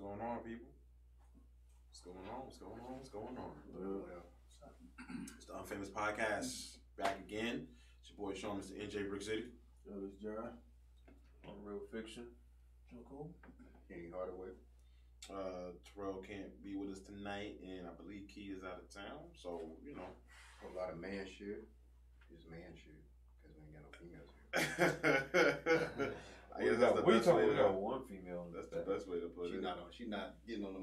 going on, people? What's going on? What's going on? What's going on? It's the Unfamous Podcast. Back again. It's your boy Sean, Mr. NJ Brick City. Yo, this Jar. On Real Fiction. Cool. Any Hardaway. Terrell can't be with us tonight, and I believe Key is out of town. So, you know. A lot of man shit. It's man shit. Because we ain't got no females here. I guess that's the best way to got one female. That's the best way to put it. She's not getting on the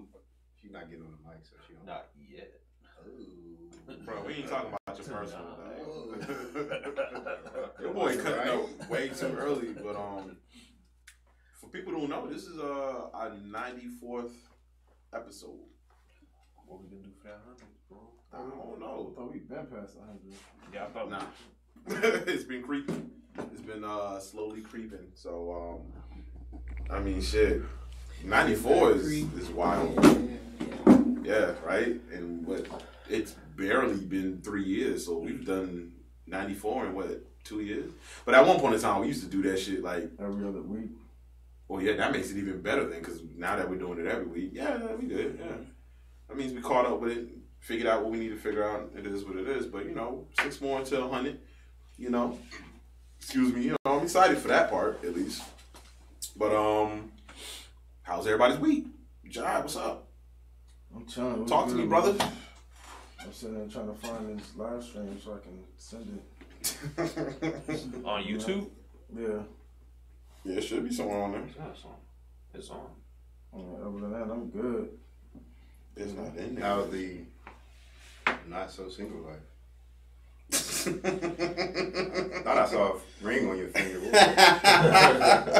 mic, so she don't. Not yet. Oh. Bro, we ain't talking about your personal though. Your boy cutting up way too early, but for people who don't know, this is our 94th episode. What we gonna do for that 100, bro? I don't know. I thought we been past 100. Yeah, I thought nah. It's been creeping. It's been slowly creeping. So I mean, shit. 94 is wild. Yeah, right. And it's barely been 3 years, so we've done 94 in 2 years. But at one point in time, we used to do that shit like every other week. Well, yeah, that makes it even better then, because now that we're doing it every week, yeah, we good. Yeah, that means we caught up with it, figured out what we need to figure out. It is what it is. But 6 more until 100. Excuse me. I'm excited for that part at least. But how's everybody's week? Jai, what's up? I'm chilling. Talk to me, brother. I'm sitting there trying to find this live stream so I can send it. On YouTube? Yeah. Yeah, it should be somewhere on there. It's on. Other than that, I'm good. It's not in there. How's the not so single life? Thought I saw a ring on your finger.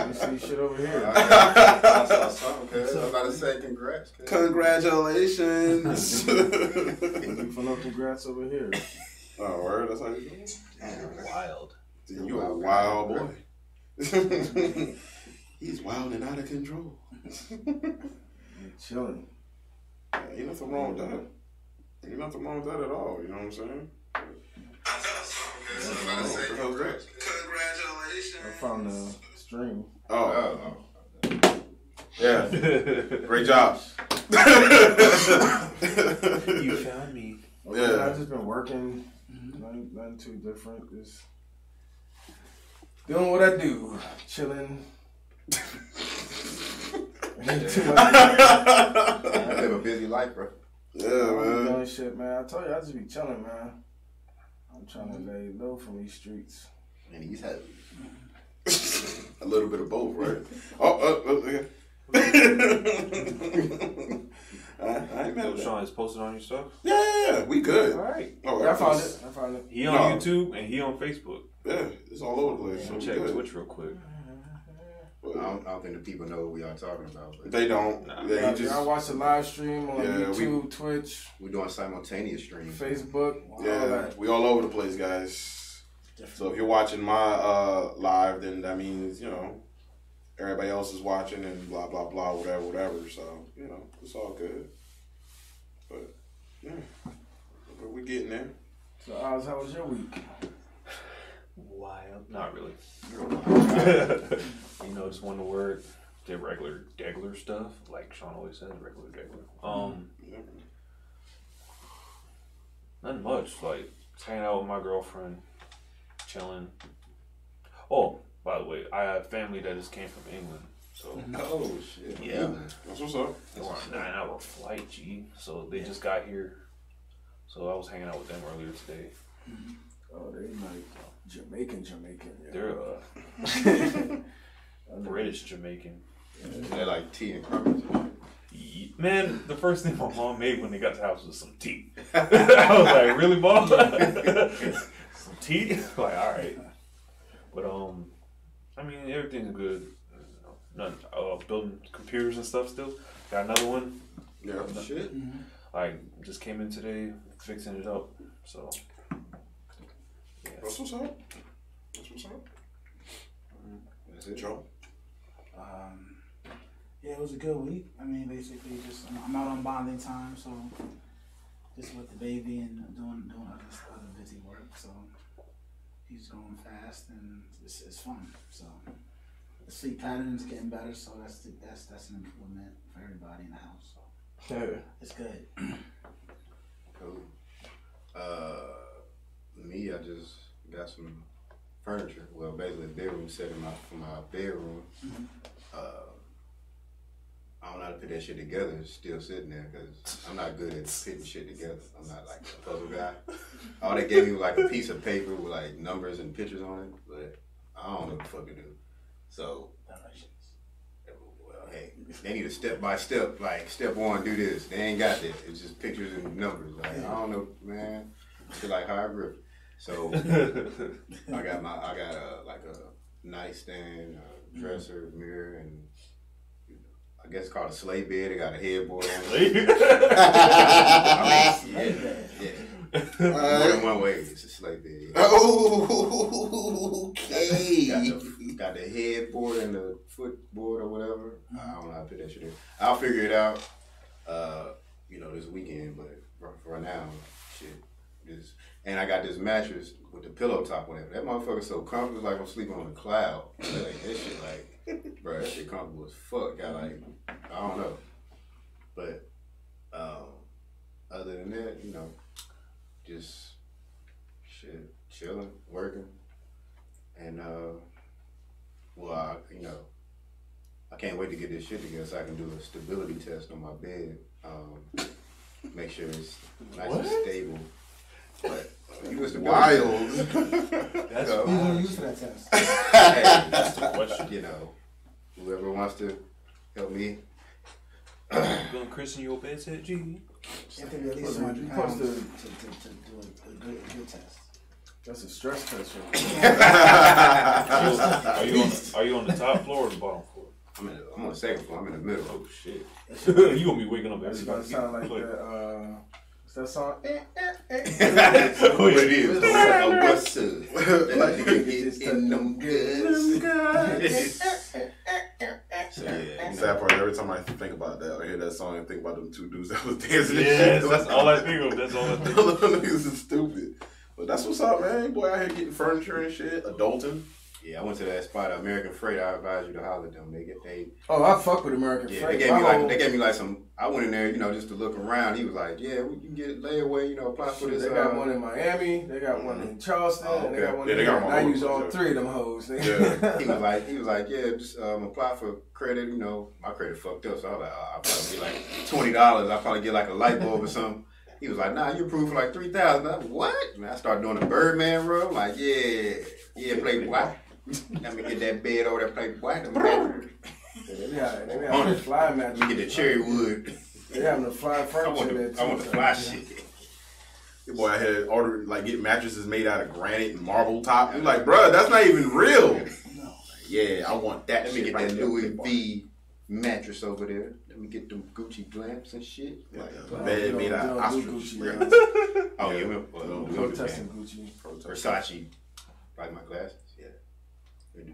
You see shit over here. I saw something, cuz. I was about to say congrats, cuz. Congratulations. No congrats over here. Oh, word? That's how you do it? Wild. Dude, you a wild boy. He's wild and out of control. I'm chilling. Ain't nothing wrong with that. Ain't nothing wrong with that at all. You know what I'm saying? Congratulations. I found the stream. Oh. Yeah. Great job. You found me. Yeah. I've just been working. Nothing too different. Just doing what I do. Chilling. I live a busy life, bro. Yeah, man. Doing shit, man. I told you, I just be chilling, man. I'm trying to lay low from these streets. And he's heavy. A little bit of both, right? Okay. I ain't mad at that. Sean is posted on your stuff? Yeah, we good. All right. Oh, Yeah, I found it. He on YouTube and he on Facebook. Yeah, it's all over the place. So So check good. Twitch real quick. I don't think the people know what we are talking about. But They don't. Nah. I watch the live stream on YouTube, Twitch, we're doing simultaneous streams. Facebook. All Yeah, that. we all over the place, guys. So if you're watching my live, then that means everybody else is watching and blah blah blah whatever. So it's all good. But yeah, but we're getting there. So, Oz, how was your week? Wild. Not really. Just one word. The regular Degler stuff. Like Sean always says, regular Degler. Yeah. Nothing much. Like, just hanging out with my girlfriend. Chilling. Oh, by the way, I have family that just came from England. So Oh, shit. yeah. That's what's up. They were on a 9-hour flight, G. So they just got here. So I was hanging out with them earlier today. Oh, they like Jamaican. Yeah. They're British Jamaican. They're like tea and crumpets. Man, the first thing my mom made when they got to the house was some tea. I was like, really, Mom? Some tea? Like, all right. But I mean, everything's good. Nothing. Building computers and stuff still. Got another one. Yeah. Shit. Like, just came in today, fixing it up. So, yeah. That's what's up. That's what's up. That's it. Joe. Yeah, it was a good week. I mean, basically, just I'm out on bonding time, so just with the baby and doing other busy work. So he's going fast and it's fun. So the sleep pattern is getting better, so that's an improvement for everybody in the house. So Yeah. it's good. Cool. Me, I just got some furniture. Well, basically a bedroom set for my bedroom. I don't know how to put that shit together. It's still sitting there because I'm not good at putting shit together. I'm not like a puzzle guy. All they gave me was like a piece of paper with like numbers and pictures on it, but I don't know what the fuck to do. So, well, hey, they need a step by step. Like step one, do this. They ain't got that. It's just pictures and numbers. Like I don't know, man. It's like hieroglyph. So I got like a nightstand, a dresser, mirror, and I guess it's called a sleigh bed. It got a headboard on it. Yeah. More than one way. It's a sleigh bed. Oh, okay. Got the headboard and the footboard or whatever. I don't know how to put that shit in. I'll figure it out, this weekend. But for now, shit. And I got this mattress with the pillow top on it. That motherfucker's so comfortable, it's like I'm sleeping on a cloud. Like, that shit, like, bro, that shit comfortable as fuck. Got like, I don't know. But other than that, just shit, chilling, working. And, I can't wait to get this shit together so I can do a stability test on my bed. Make sure it's nice and stable. But you was the wild. That's what you're gonna use for that test. Hey, that's the question. Whoever wants to help me. You gonna christen your bed set, G? You have to be at least 200 pounds to do a good test. That's a stress test. Are you on the top floor or the bottom floor? I'm on the second floor. I'm in the middle. Oh shit! You gonna be waking up That's everybody. gonna sound like that. What's that song? What it is? What's up? Like it's in them goods. Sad part. Every time I think about that, I hear that song and think about them two dudes that was dancing. Yes, that's all I think of. That's all I think of. Niggas is stupid. But that's what's up, man. Boy, out here getting furniture and shit, adulting. Yeah, I went to that spot, American Freight. I advise you to holler at them. Oh, I fuck with American Freight. They gave me like some. I went in there, just to look around. He was like, "Yeah, we can get it layaway. Apply for this." They got one in Miami. They got one in Charleston. And they got one. Yeah, they got one. I use all three of them hoes. Yeah. He was like, "Yeah, just apply for credit." My credit fucked up, so I was like, "I'll probably get like $20. I'll probably get like a light bulb or something." He was like, "Nah, you approved for like $3,000." I was like, "What?" Man, I started doing the Birdman rub. Like, yeah, play white. Let me get that bed over there, play white. They be having the fly mattress. Let me get the cherry wood. They having the fly furniture there too. I want the fly shit. Your boy, I had ordered get mattresses made out of granite and marble top. You're like, bruh, that's not even real. No. Yeah, I want that. Let me get that Louis V mattress over there. Let me get them Gucci lamps and shit. Yeah, bed made out of ostrich. Gucci. Oh yeah, we'll Protesting Gucci. Versace, like my glasses. Yeah.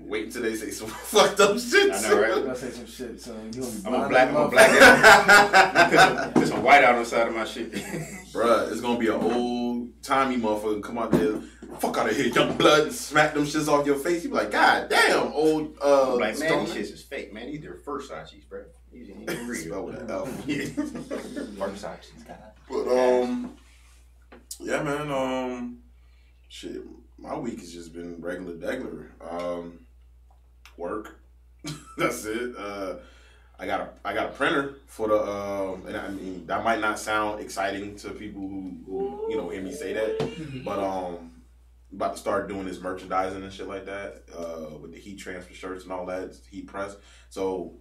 Wait until they say some fucked up shit. I know, right? I'm gonna say some shit, son. I'm gonna black. Put some white out on the side of my shit. Bruh, it's gonna be an old timey motherfucker come out there, fuck out of here, young blood, and smack them shits off your face. You be like, God damn, old like, man, these shits is fake, man. These are Versace's, bro. These ain't even real. Spell with that L. Versace's got. But yeah, man. Shit, my week has just been regular degular. Work. That's it. I got a printer for the and I mean that might not sound exciting to people who hear me say that, but about to start doing this merchandising and shit like that with the heat transfer shirts and all that heat press. So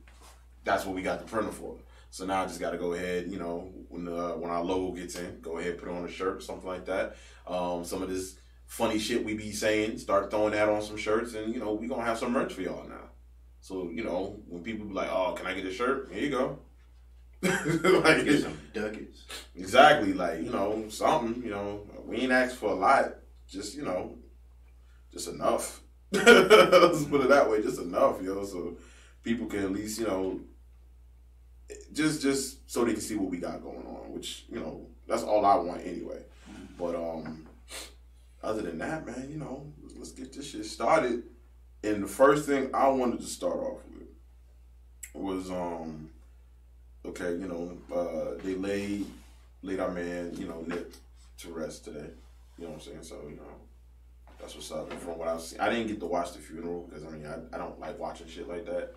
that's what we got the printer for. So now I just got to go ahead, when our logo gets in, go ahead, put it on a shirt or something like that. Some of this funny shit we be saying, start throwing that on some shirts, and we gonna have some merch for y'all now. So when people be like, "Oh, can I get a shirt?" Here you go. Like, get some ducats. Exactly, like something. We ain't asked for a lot, just just enough. Let's put it that way, just enough, so people can at least just so they can see what we got going on, which that's all I want anyway. But other than that, man, let's get this shit started. And the first thing I wanted to start off with was okay, you know, they laid our man, you know, Nip to rest today. You know what I'm saying? So, you know, that's what's up. And from what I've seen, I didn't get to watch the funeral because, I mean, I don't like watching shit like that.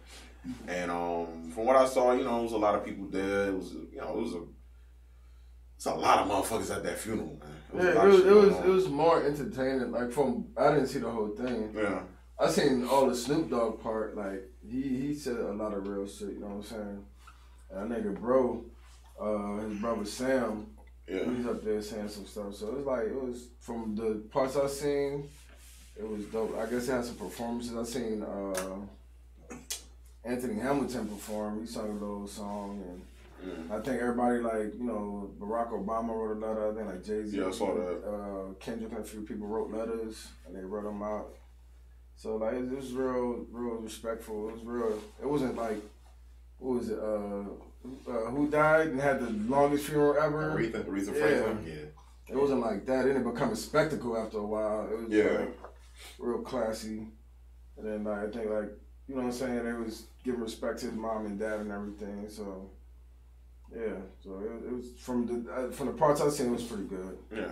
And from what I saw, you know, it was a lot of people there. It was, you know, it's a lot of motherfuckers at that funeral, man. It was more entertaining. Like I didn't see the whole thing. Yeah. I seen all the Snoop Dogg part. Like he said a lot of real shit. You know what I'm saying? And that nigga bro, his brother Sam, he's up there saying some stuff. So it was from the parts I seen, it was dope. I guess he had some performances. I seen Anthony Hamilton perform. He sung a little song, and I think everybody, like, you know, Barack Obama wrote a letter. I think like Jay-Z. Yeah, I saw that. Kendrick and a few people wrote letters, and they wrote them out. So like it was real respectful. It was real. It wasn't like, what was it? Who died and had the longest funeral ever? Aretha Franklin. Yeah. It wasn't like that. It didn't become a spectacle after a while. It was like real classy. And then like, I think like, you know what I'm saying, they was giving respect to his mom and dad and everything. So yeah, so it was from the parts I seen, it was pretty good. Yeah.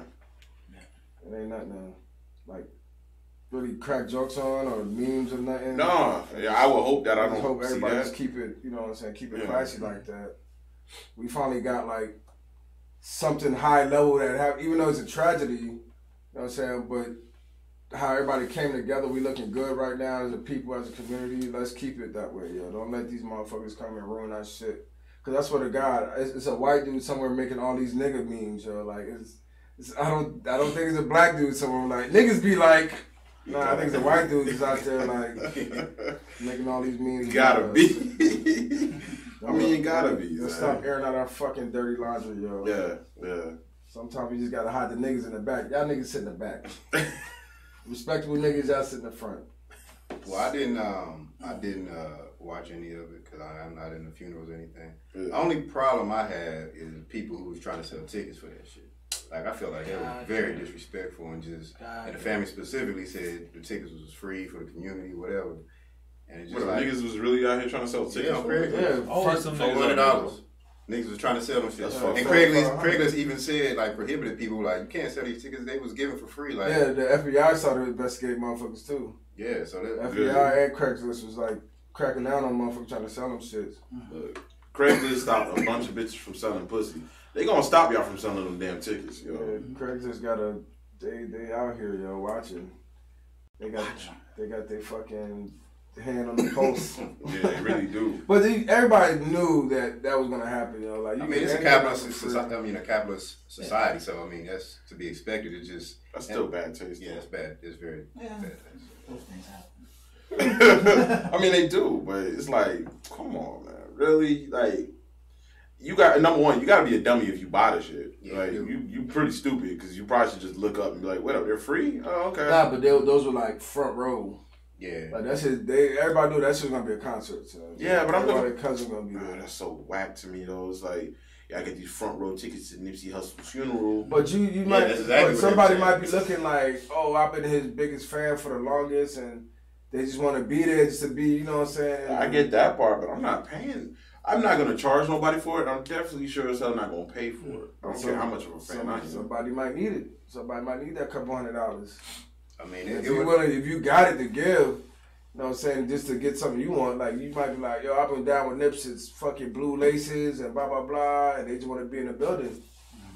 It ain't nothing like really crack jokes on or memes or nothing. No, yeah, I would hope that I don't hope everybody see that. just keep it, you know what I'm saying, keep it classy like that. We finally got like something high level that happened, even though it's a tragedy, you know what I'm saying, but how everybody came together, we looking good right now as a people, as a community. Let's keep it that way, yo. Don't let these motherfuckers come and ruin our shit. Cause I swear to God, it's a white dude somewhere making all these nigga memes, yo. Like I don't think it's a black dude somewhere. Like niggas be like, nah, I think it's a white dude who's out there like making all these memes. Gotta be. I mean, you gotta be. Let's stop airing out our fucking dirty laundry, yo. Yeah. Sometimes you just gotta hide the niggas in the back. Y'all niggas sit in the back. Respectable niggas, y'all sit in the front. Well, I didn't watch any of it because I'm not in the funerals or anything. Yeah. The only problem I had is people who was trying to sell tickets for that shit. Like, I felt like they were very disrespectful and just, and the family specifically said the tickets was free for the community, whatever. And it just like, niggas was really out here trying to sell tickets. Some $400. Niggas was trying to sell them shit. And Craigslist even said, like, prohibited people, like, you can't sell these tickets. They was given for free. Like, yeah, the FBI started to investigate motherfuckers too. Yeah, so that FBI and Craigslist was like cracking down on motherfuckers trying to sell them shits. Look, Craigslist stopped a bunch of bitches from selling pussy. They gonna stop y'all from selling them damn tickets, yo. Yeah, Craigslist got they out here, yo, watching. They got their fucking hand on the pulse. Yeah, they really do. But everybody knew that was gonna happen, yo. Like, it's a capitalist society, so I mean that's to be expected. It's just that's still bad taste. Yeah, it's bad. It's very bad taste. Those things happen. I mean, they do, but it's like, come on, man. Really? Like, you got, number one, you got to be a dummy if you buy the shit. Yeah, like, you pretty stupid because you probably should just look up and be like, what up, they're free? Oh, okay. Nah, but those were like front row. Yeah. Like, that shit, everybody knew that shit was going to be a concert. So yeah, but I'm looking. Cousin going to be there. That's so whack to me, though. It's like, I get these front row tickets to Nipsey Hussle's funeral. But you might, exactly somebody might be looking like, oh, I've been his biggest fan for the longest, and they just want to be there just to be, you know what I'm saying? I get that part, but I'm not paying. I'm not going to charge nobody for it. I'm definitely sure as hell not going to pay for it. I don't care how much of a fan I am. Somebody might need it. Somebody might need that couple $100. I mean, if you got it to give, you know what I'm saying, just to get something you want, like, you might be like, yo, I've been down with Nipsey's fucking blue laces and blah, blah, blah, and they just want to be in the building.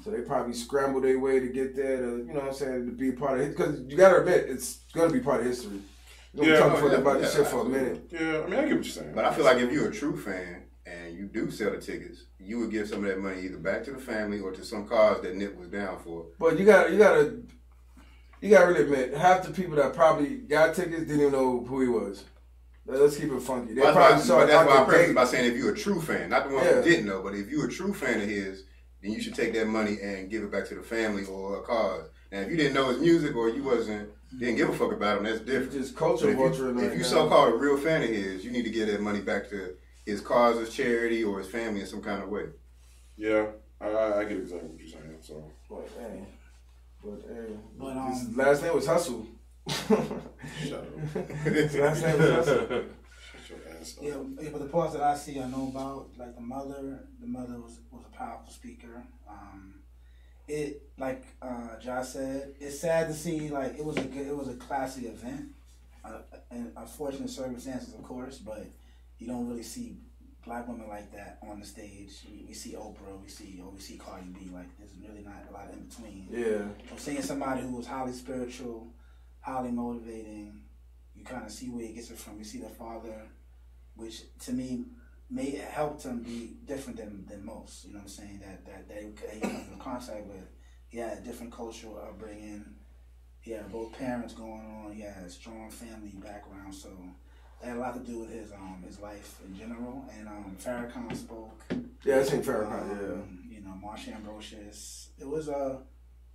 So they probably scramble their way to get there to, you know what I'm saying, to be part of it. Because you got to admit, it's going to be part of history. You're going to talk about this shit for a minute. Yeah, I mean, I get what you're saying. But I feel like if you're a true fan and you do sell the tickets, you would give some of that money either back to the family or to some cause that Nip was down for. But you gotta really admit, half the people that probably got tickets didn't even know who he was. Let's keep it funky. They probably saw it. That's why I prefaced by saying if you're a true fan, not the one who didn't know, but if you're a true fan of his, then you should take that money and give it back to the family or a cause. Now, if you didn't know his music or you didn't give a fuck about him, that's different. Just culture vulturing. If you so-called a real fan of his, you need to give that money back to his cause, his charity, or his family in some kind of way. Yeah, I get exactly what you're saying. So, his last name was Hustle. Shut up. His last name was Hustle. Shut your stuff. Yeah, but the parts that I see, I know about, like the mother was a powerful speaker. It, like Josh said, it's sad to see, like, it was a classy event, and unfortunate circumstances, of course, but you don't really see black women like that on the stage. We see Oprah, we see Cardi B. Like, there's really not a lot in between. Yeah. So seeing somebody who was highly spiritual, highly motivating, you kind of see where he gets it from. You see the father, which to me may help him be different than most. You know what I'm saying? That he comes in contact with. He had a different cultural upbringing. He had both parents going on. He had a strong family background. So that had a lot to do with his life in general. And Farrakhan spoke. Yeah, I seen Farrakhan. Yeah. You know, Marsha Ambrosius. It was I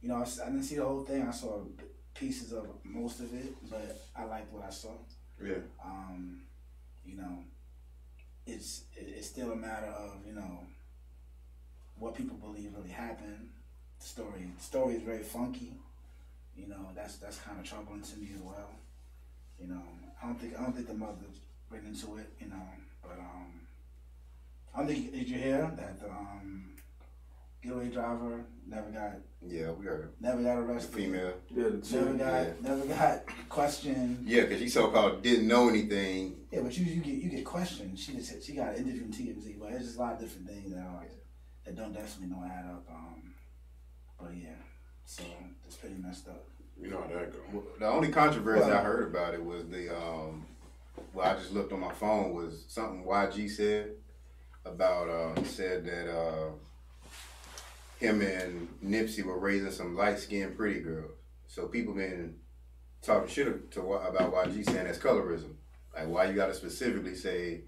didn't see the whole thing. I saw pieces of most of it, but I liked what I saw. Yeah. You know, it's still a matter of, you know, what people believe really happened. The story is very funky. You know, that's kind of troubling to me as well. You know, I don't think the mother's went into it. You know, but I don't think, did you hear that the getaway driver never got? Yeah, we heard. Never got arrested. The female. Yeah, Never got questioned. Yeah, because she so-called didn't know anything. Yeah, but you get questioned. She got an interview in TMZ, but there's just a lot of different things that don't definitely don't add up. But yeah, so it's pretty messed up. You know how that go. The only controversy I heard about it was I just looked on my phone, was something YG said about, said that him and Nipsey were raising some light-skinned pretty girls. So people been talking shit about YG saying that's colorism. Like, why you gotta specifically say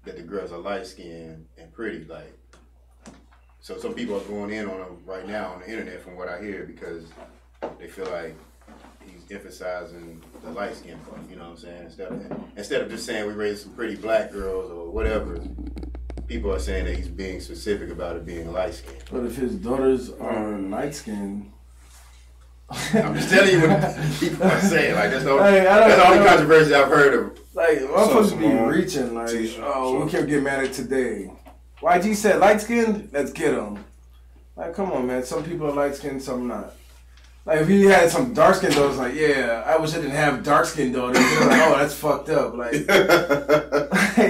that the girls are light-skinned and pretty? Like, so some people are going in on him right now on the internet, from what I hear, because they feel like he's emphasizing the light skin part. You know what I'm saying? Instead of just saying we raised some pretty black girls or whatever, people are saying that he's being specific about it being light skinned. But if his daughters are light skinned, I'm just telling you what people are saying. Like, that's the only controversy I've heard of. Like, I'm supposed to be reaching. Like, we can't get mad at today. YG said light skinned, let's get him. Like, come on, man. Some people are light skinned, some not. Like, if he had some dark skinned daughters, like, yeah, I wish I didn't have dark skinned daughters. They're like, oh, that's fucked up. Like, he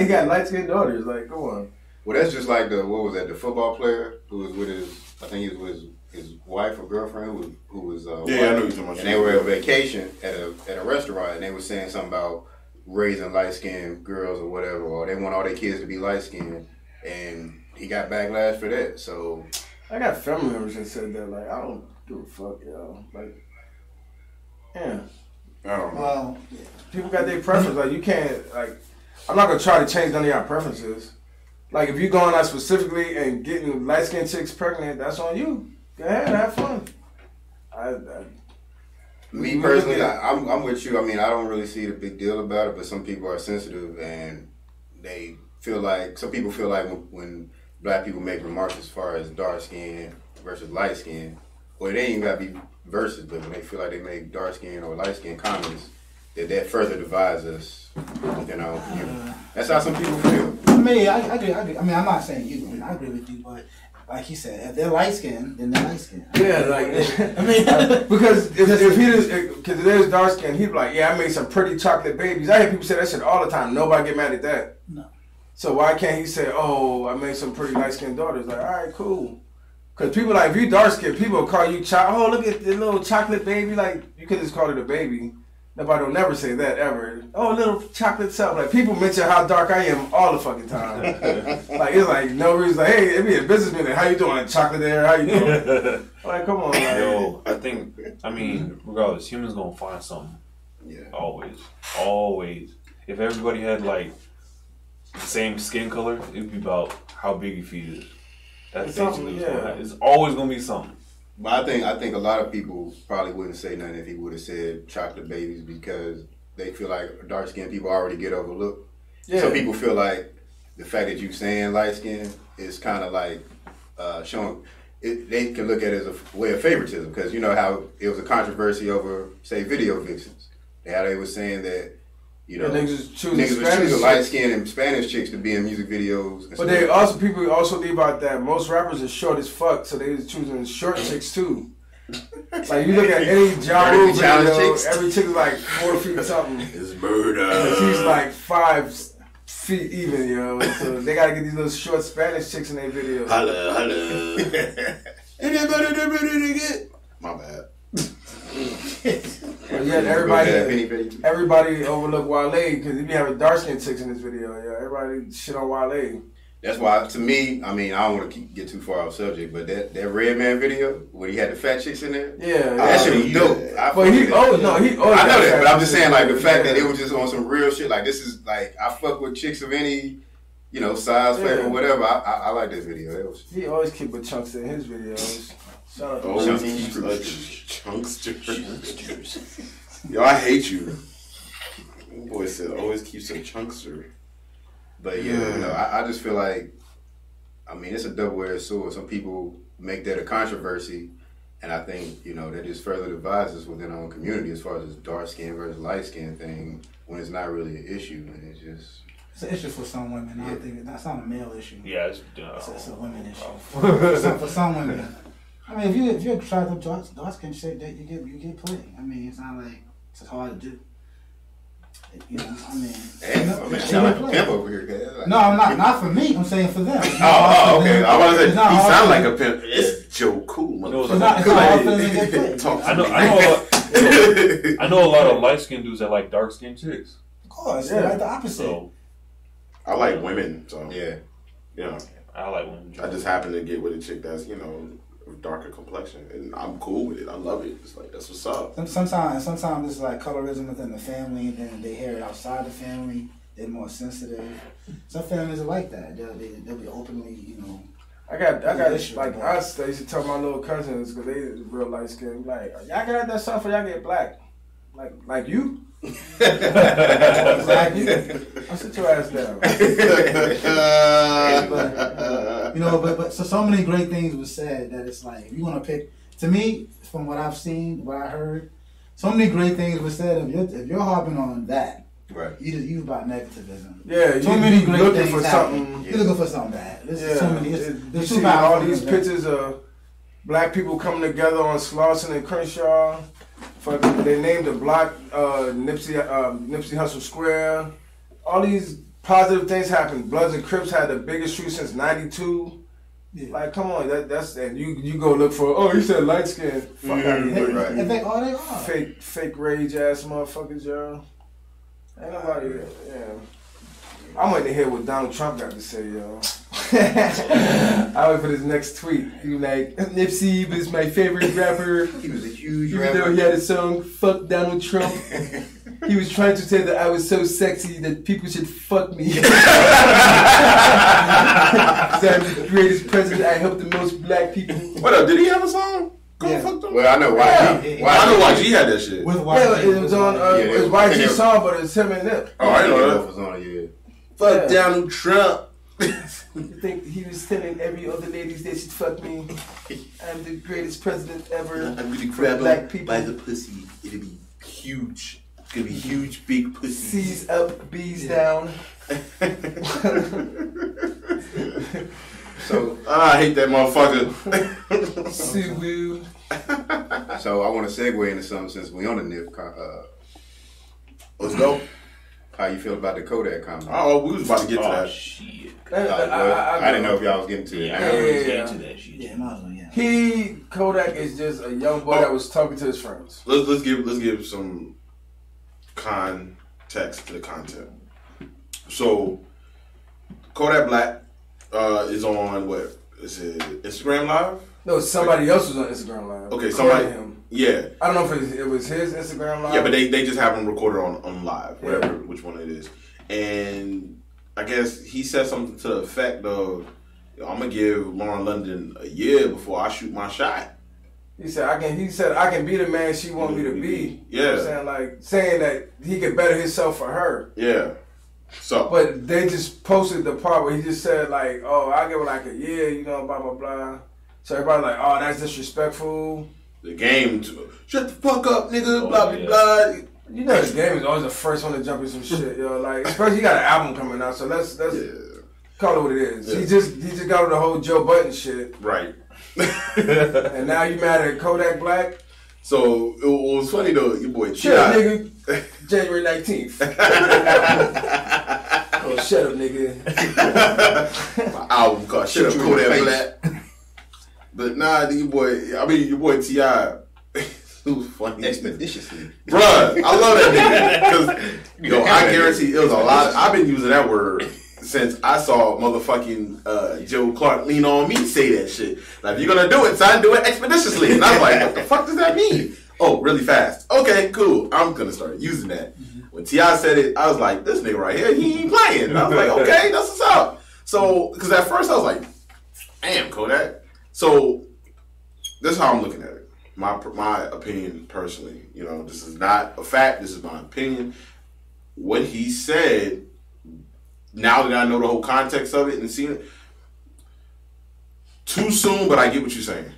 got light skinned daughters. Like, come on. Well, that's just like the football player who was with I think he was with his wife or girlfriend who was I know you're talking about. And they were on vacation at a restaurant, and they were saying something about raising light skinned girls or whatever, or they want all their kids to be light skinned, and he got backlash for that. So I got family members that said that. Like, I don't give a fuck, yo. Like, yeah. I don't know. Well, people got their preference. Like, you can't, like, I'm not gonna try to change none of y'all preferences. Like, if you're going out specifically and getting light skinned chicks pregnant, that's on you. Go ahead, have fun. Me personally, I'm with you. I mean, I don't really see the big deal about it, but some people are sensitive and they feel like, some people feel like when black people make remarks as far as dark skin versus light skin, well, it ain't even gotta be versus, but when they feel like they make dark skin or light skin comments, that further divides us. You know, that's how some people feel. I mean, I agree. I mean, I'm not saying you. I mean, I agree with you, but like he said, if they're light skinned, then they're light skinned. Yeah, like, I mean, because if there's dark skin, he'd be like, yeah, I made some pretty chocolate babies. I hear people say that shit all the time. Nobody get mad at that. No. So why can't he say, oh, I made some pretty light skinned daughters? Like, all right, cool. Because people like, if you dark skinned, people will call you oh, look at the little chocolate baby. Like, you could just call it a baby. Nobody will never say that ever. Oh, little chocolate self. Like, people mention how dark I am all the fucking time. Like, it's like no reason. Like, hey, it be a business meeting. How you doing? Chocolate there? How you doing? Like, come on. Like, yo, I mean, regardless, humans gonna find something. Yeah. Always. If everybody had like the same skin color, it'd be about how big your feet is. That's basically what's gonna happen. It's always gonna be something. But I think a lot of people probably wouldn't say nothing if he would have said chocolate babies, because they feel like dark skinned people already get overlooked. Yeah. Some people feel like the fact that you saying light skin is kind of like showing. They can look at it as a way of favoritism, because you know how it was a controversy over, say, video vixens. How they were saying that, You know, niggas was choosing choosing light skinned and Spanish chicks to be in music videos. But people also leave out that most rappers are short as fuck, so they was choosing short chicks too. Like you look at any Ja Rule video, every chick is like 4 feet something. It's murder. And she's like 5 feet even, yo. So they gotta get these little short Spanish chicks in their videos. Holla. My bad. But yeah, everybody overlook Wale because he be having dark skinned chicks in this video. Yeah, everybody shit on Wale. That's why, to me, I mean, I don't want to get too far off subject, but that Red Man video where he had the fat chicks in there, that shit was dope. But he I know that, but I'm just saying, like the fact that it was just on some real shit. Like this is like I fuck with chicks of any, you know, size, flavor, whatever. I like this video. He always keep a chunks in his videos. Always keep a chunkster. Yo, I hate you. Boy said always keeps a chunkster. But yeah, you know, I just feel like, I mean, it's a double-edged sword. Some people make that a controversy, and I think, you know, that just further divides us within our own community as far as this dark skin versus light skin thing, when it's not really an issue, and it's just... It's an issue for some women. I don't think that's not a male issue. Yeah, it's a women issue. For some women. I mean, if you're attracted to dark skin shit, that you get played. I mean, it's not like it's hard to do. You know, I mean, sound like a pimp over here. Like, no, I'm not for me. I'm saying for them. Okay. I want to say he sound like a pimp. It's Joe Cool, motherfucker. It's not hard for them to get played. I know a lot of light skinned dudes that like dark skinned chicks. Of course, yeah, like the opposite. So, I like women, so yeah. I like women. I just happen to get with a chick that's, you know, darker complexion, and I'm cool with it. I love it. It's like that's what's up. Sometimes it's like colorism within the family, and then they hear it outside the family. They're more sensitive. Some families are like that. They'll be openly, you know. I got like I used to tell my little cousins because they real light skinned, like y'all get that stuff or y'all get black, like you. Like you. I'll sit your ass down. You know, but so many great things were said that it's like if you want to pick. To me, from what I've seen, what I heard, so many great things were said. If you're harping on that, right? You about negativism. Yeah, so many great looking things for something. You're looking for something bad. There's so many. You see all these pictures of black people coming together on Slauson and Crenshaw. They named the block Nipsey Hussle Square. All these positive things happened. Bloods and Crips had the biggest shoot since '92. Yeah. Like, come on, that's and you go look for. He said light skin. Fuck out of here. Right. And they are. Fake rage ass motherfuckers, yo. Ain't nobody. Yeah. I'm waiting to hear what Donald Trump got to say, yo. I wait for this next tweet. He was like, Nipsey was my favorite rapper. He was a huge Even rapper. though he had a song, Fuck Donald Trump. He was trying to say that I was so sexy that people should fuck me. That I'm the greatest president. I help the most black people. What up? Did he have a song? Fuck them? Well, I know YG. I know YG had that shit. With YG. Yeah, it was on it was YG's song, but it's him and Nip. Oh, I know that. Was on, yeah. Fuck Donald Trump. You think he was telling every other ladies they should fuck me? I'm the greatest president ever. I'm gonna grab black him people. by the pussy. It'll be huge. It's gonna be huge, big pussy. C's up, B's down. So I hate that motherfucker. Suwu. So I want to segue into something since we on the NIF. Let's go. How you feel about the Kodak comment? Oh, we was about to get to that. Shit. I didn't know if y'all was getting to it. Yeah, now. I was getting to that shit. Yeah, might as well, yeah. Kodak is just a young boy that was talking to his friends. Let's give some context to the content. So Kodak Black is on what is it? Instagram Live? No, somebody else was on Instagram Live. Okay, somebody. Him. Yeah. I don't know if it was his Instagram Live. Yeah, but they just have him recorded on live, whatever, which one it is. And I guess he said something to the effect of, I'm gonna give Lauren London a year before I shoot my shot. He said I can be the man she want me to be. Yeah. You know what I'm saying that he could better himself for her. Yeah. So but they just posted the part where he just said like, oh, I'll give it like a year, you know, blah blah blah. So everybody like, oh, that's disrespectful. The game, shut the fuck up, nigga, blah, blah, blah. You know, the game is always the first one to jump in some shit, yo. Like, especially he got an album coming out, so let's call it what it is. Yeah. He just got with the whole Joe Budden shit, right? And now you mad at Kodak Black? So it was funny though, your boy Shut up, nigga. January 19th. Oh, shut up, nigga. My album called Shut Up Kodak Black. But nah, your boy T.I. It was funny. Expeditiously. Bruh, I love that nigga. Because, I guarantee it was a lot. I've been using that word since I saw motherfucking Joe Clark Lean On Me say that shit. Like, if you're gonna do it, son, do it expeditiously. And I was like, what the fuck does that mean? Oh, really fast. Okay, cool. I'm gonna start using that. When T.I. said it, I was like, this nigga right here, he ain't playing. And I was like, okay, that's what's up. So, because at first I was like, damn, Kodak. So, this is how I'm looking at it. My opinion personally, you know, this is not a fact. This is my opinion. What he said, now that I know the whole context of it and seen it, too soon, but I get what you're saying.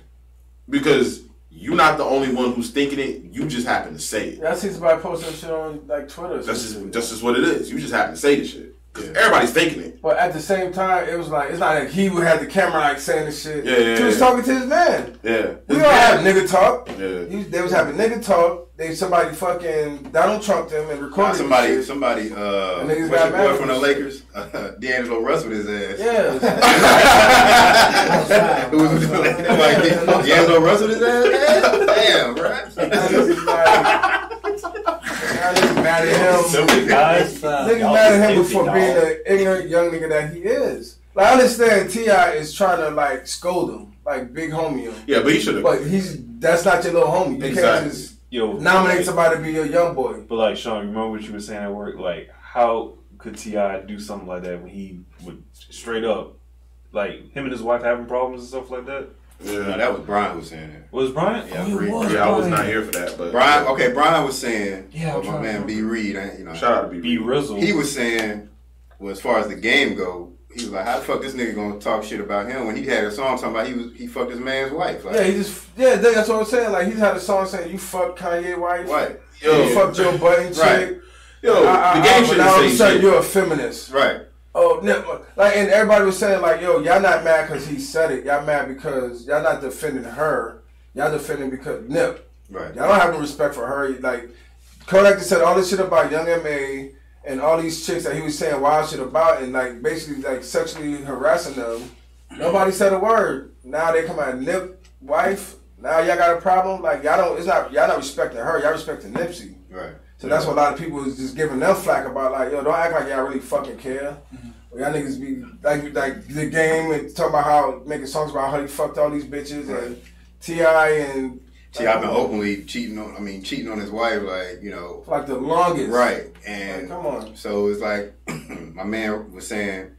Because you're not the only one who's thinking it. You just happen to say it. Yeah, I see somebody posting shit on like Twitter. That's just what it is. You just happen to say the shit. Because everybody's thinking it. But at the same time, it was like, it's not like he would have the camera like saying the shit. Yeah. He was talking to his man. Yeah. We all have nigga talk. Yeah. They was having nigga talk. Somebody fucking Donald Trump them and recorded somebody, what's your boy from the Lakers? D'Angelo Russell with his ass. Yeah. D'Angelo Russell with his ass? Damn, bro. Niggas mad at him. Niggas mad at him for being the ignorant young nigga that he is. Like, I understand T.I. is trying to like scold him, like big homie him. Yeah, but he should have. But that's not your little homie. You can't just nominate somebody to be your young boy. But like Sean, remember what you were saying at work? Like, how could T.I. do something like that when he would straight up, like him and his wife having problems and stuff like that? Yeah, no, that was Brian who was saying that. Was Brian? Yeah, I was not here for that. But Brian was saying, my man B. Reed, shout out to B. Rizzle. He was saying, well, as far as the game go, he was like, how the fuck this nigga gonna talk shit about him when he had a song talking about he fucked his man's wife? Like, that's what I'm saying. Like, he's had a song saying you fuck Kanye wife, right? You fuck Joe Budden chick. Right. Yo, the game shouldn't now all of a say sudden shit. you're a feminist, right? Oh, like, and everybody was saying like, yo, y'all not mad because he said it. Y'all mad because y'all not defending her. Y'all defending because Nip. Right. Y'all don't have no respect for her. Like, Kodak just said all this shit about Young M.A. and all these chicks that he was saying wild shit about and like basically like sexually harassing them. Nobody said a word. Now they come out Nip wife. Now y'all got a problem. Like y'all not respecting her. Y'all respecting Nipsey. Right. So that's what a lot of people is just giving them flack about. Like, yo, don't act like y'all really fucking care. Y'all niggas be like the game and talk about how making songs about how he fucked all these bitches and T.I. and T.I. been openly cheating on his wife, like, you know, like the longest. Right. And like, come on. So it's like my man was saying,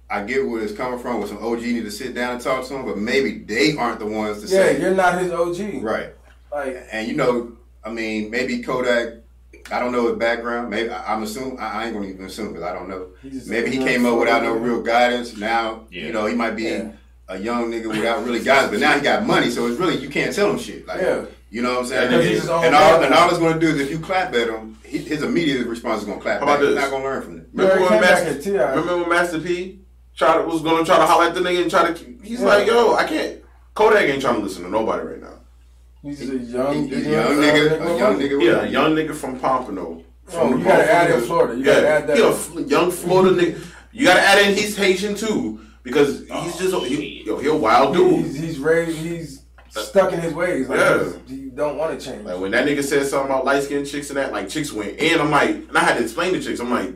I get where it's coming from, where some OG need to sit down and talk to him, but maybe they aren't the ones to say. Yeah, you're not his OG. Right. Like, and you know, I mean, maybe Kodak, I don't know his background. Maybe I'm assuming. I ain't gonna even assume because I don't know. Maybe he came up without no real guidance. Now, you know, he might be a young nigga without really guidance, but now he got money, so it's really you can't tell him shit. Like, you know what I'm saying? And all it's gonna do is if you clap at him, his immediate response is gonna clap back. He's not gonna learn from it. Remember when Master P was gonna try to holler at the nigga and try to? He's like, yo, I can't. Kodak ain't trying to listen to nobody right now. He's a young nigga. Yeah, a young nigga from Pompano. You gotta add in Florida. You gotta add that. He a young Florida nigga. You gotta add in he's Haitian too because he's just he a wild dude. He's raised. He's stuck in his ways. Like, he don't want to change. Like when that nigga said something about light skinned chicks and that, like chicks went. And I'm like, and I had to explain to chicks. I'm like,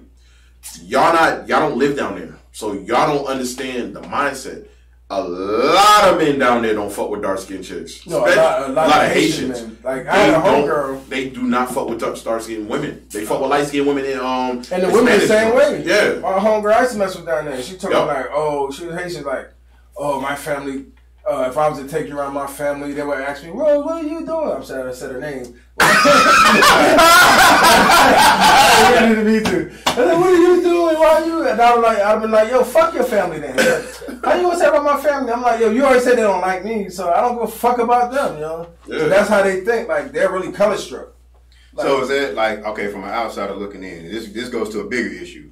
y'all don't live down there, so y'all don't understand the mindset. A lot of men down there don't fuck with dark skinned chicks. No, a lot of Haitians. Men. Like I had a homegirl. They do not fuck with dark skinned women. They fuck with light skinned women and the women the same way. Yeah. My homegirl I used to mess with down there. She told me like, oh, she was Haitian. Like, oh, my family. If I was to take you around my family, they would ask me, "Well, what are you doing?" I'm sorry, I said her name. I said, "What are you doing? Why are you?" And I'd been like, "Yo, fuck your family then." How you gonna say about my family? I'm like, "Yo, you already said they don't like me, so I don't give a fuck about them." You know, so that's how they think. Like they're really color struck. Like, so is that like, okay, from an outsider looking in, this goes to a bigger issue.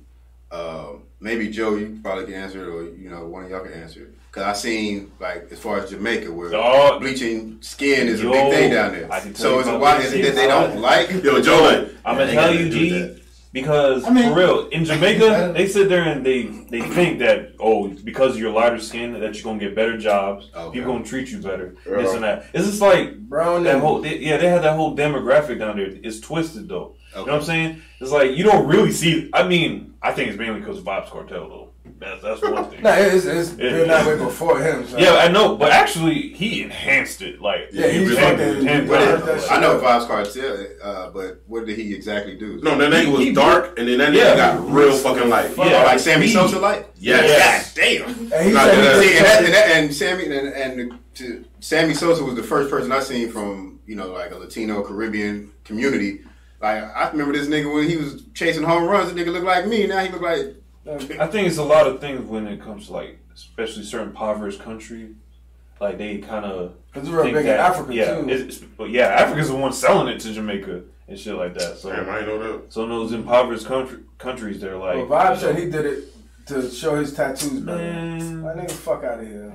Maybe Joe, you probably can answer it, or one of y'all can answer it. Cause I seen like as far as Jamaica, where bleaching skin is a big thing down there. So is it that they don't like? Yo, Joe, I'm gonna tell you, G. Because for real, in Jamaica, they sit there and they think that because of your lighter skin that you're gonna get better jobs, people gonna treat you better, this and that. It's just like brown. That whole they had that whole demographic down there. It's twisted though. You know what I'm saying? It's like you don't really see. I mean, I think it's mainly because of Vibes Cartel though. That's one thing. Nah, it's been that way before him. So. Yeah, I know, but actually he enhanced it. Like he really did. I know Vibes Cartel, but what did he exactly do? No, that nigga was dark, and then that nigga got real fucking light. Yeah, like Sammy Sosa light. Yes. God damn. And Sammy Sosa was the first person I seen from like a Latino Caribbean community. Like I remember this nigga when he was chasing home runs. The nigga looked like me. Now he look like. I think it's a lot of things when it comes to like, especially certain impoverished countries, like they kind of. Because we're big in Africa too. Africa's the one selling it to Jamaica and shit like that. So damn, I know that. So in those impoverished countries, they're like. Well, Vibe said he did it to show his tattoos better. That nigga fuck out of here.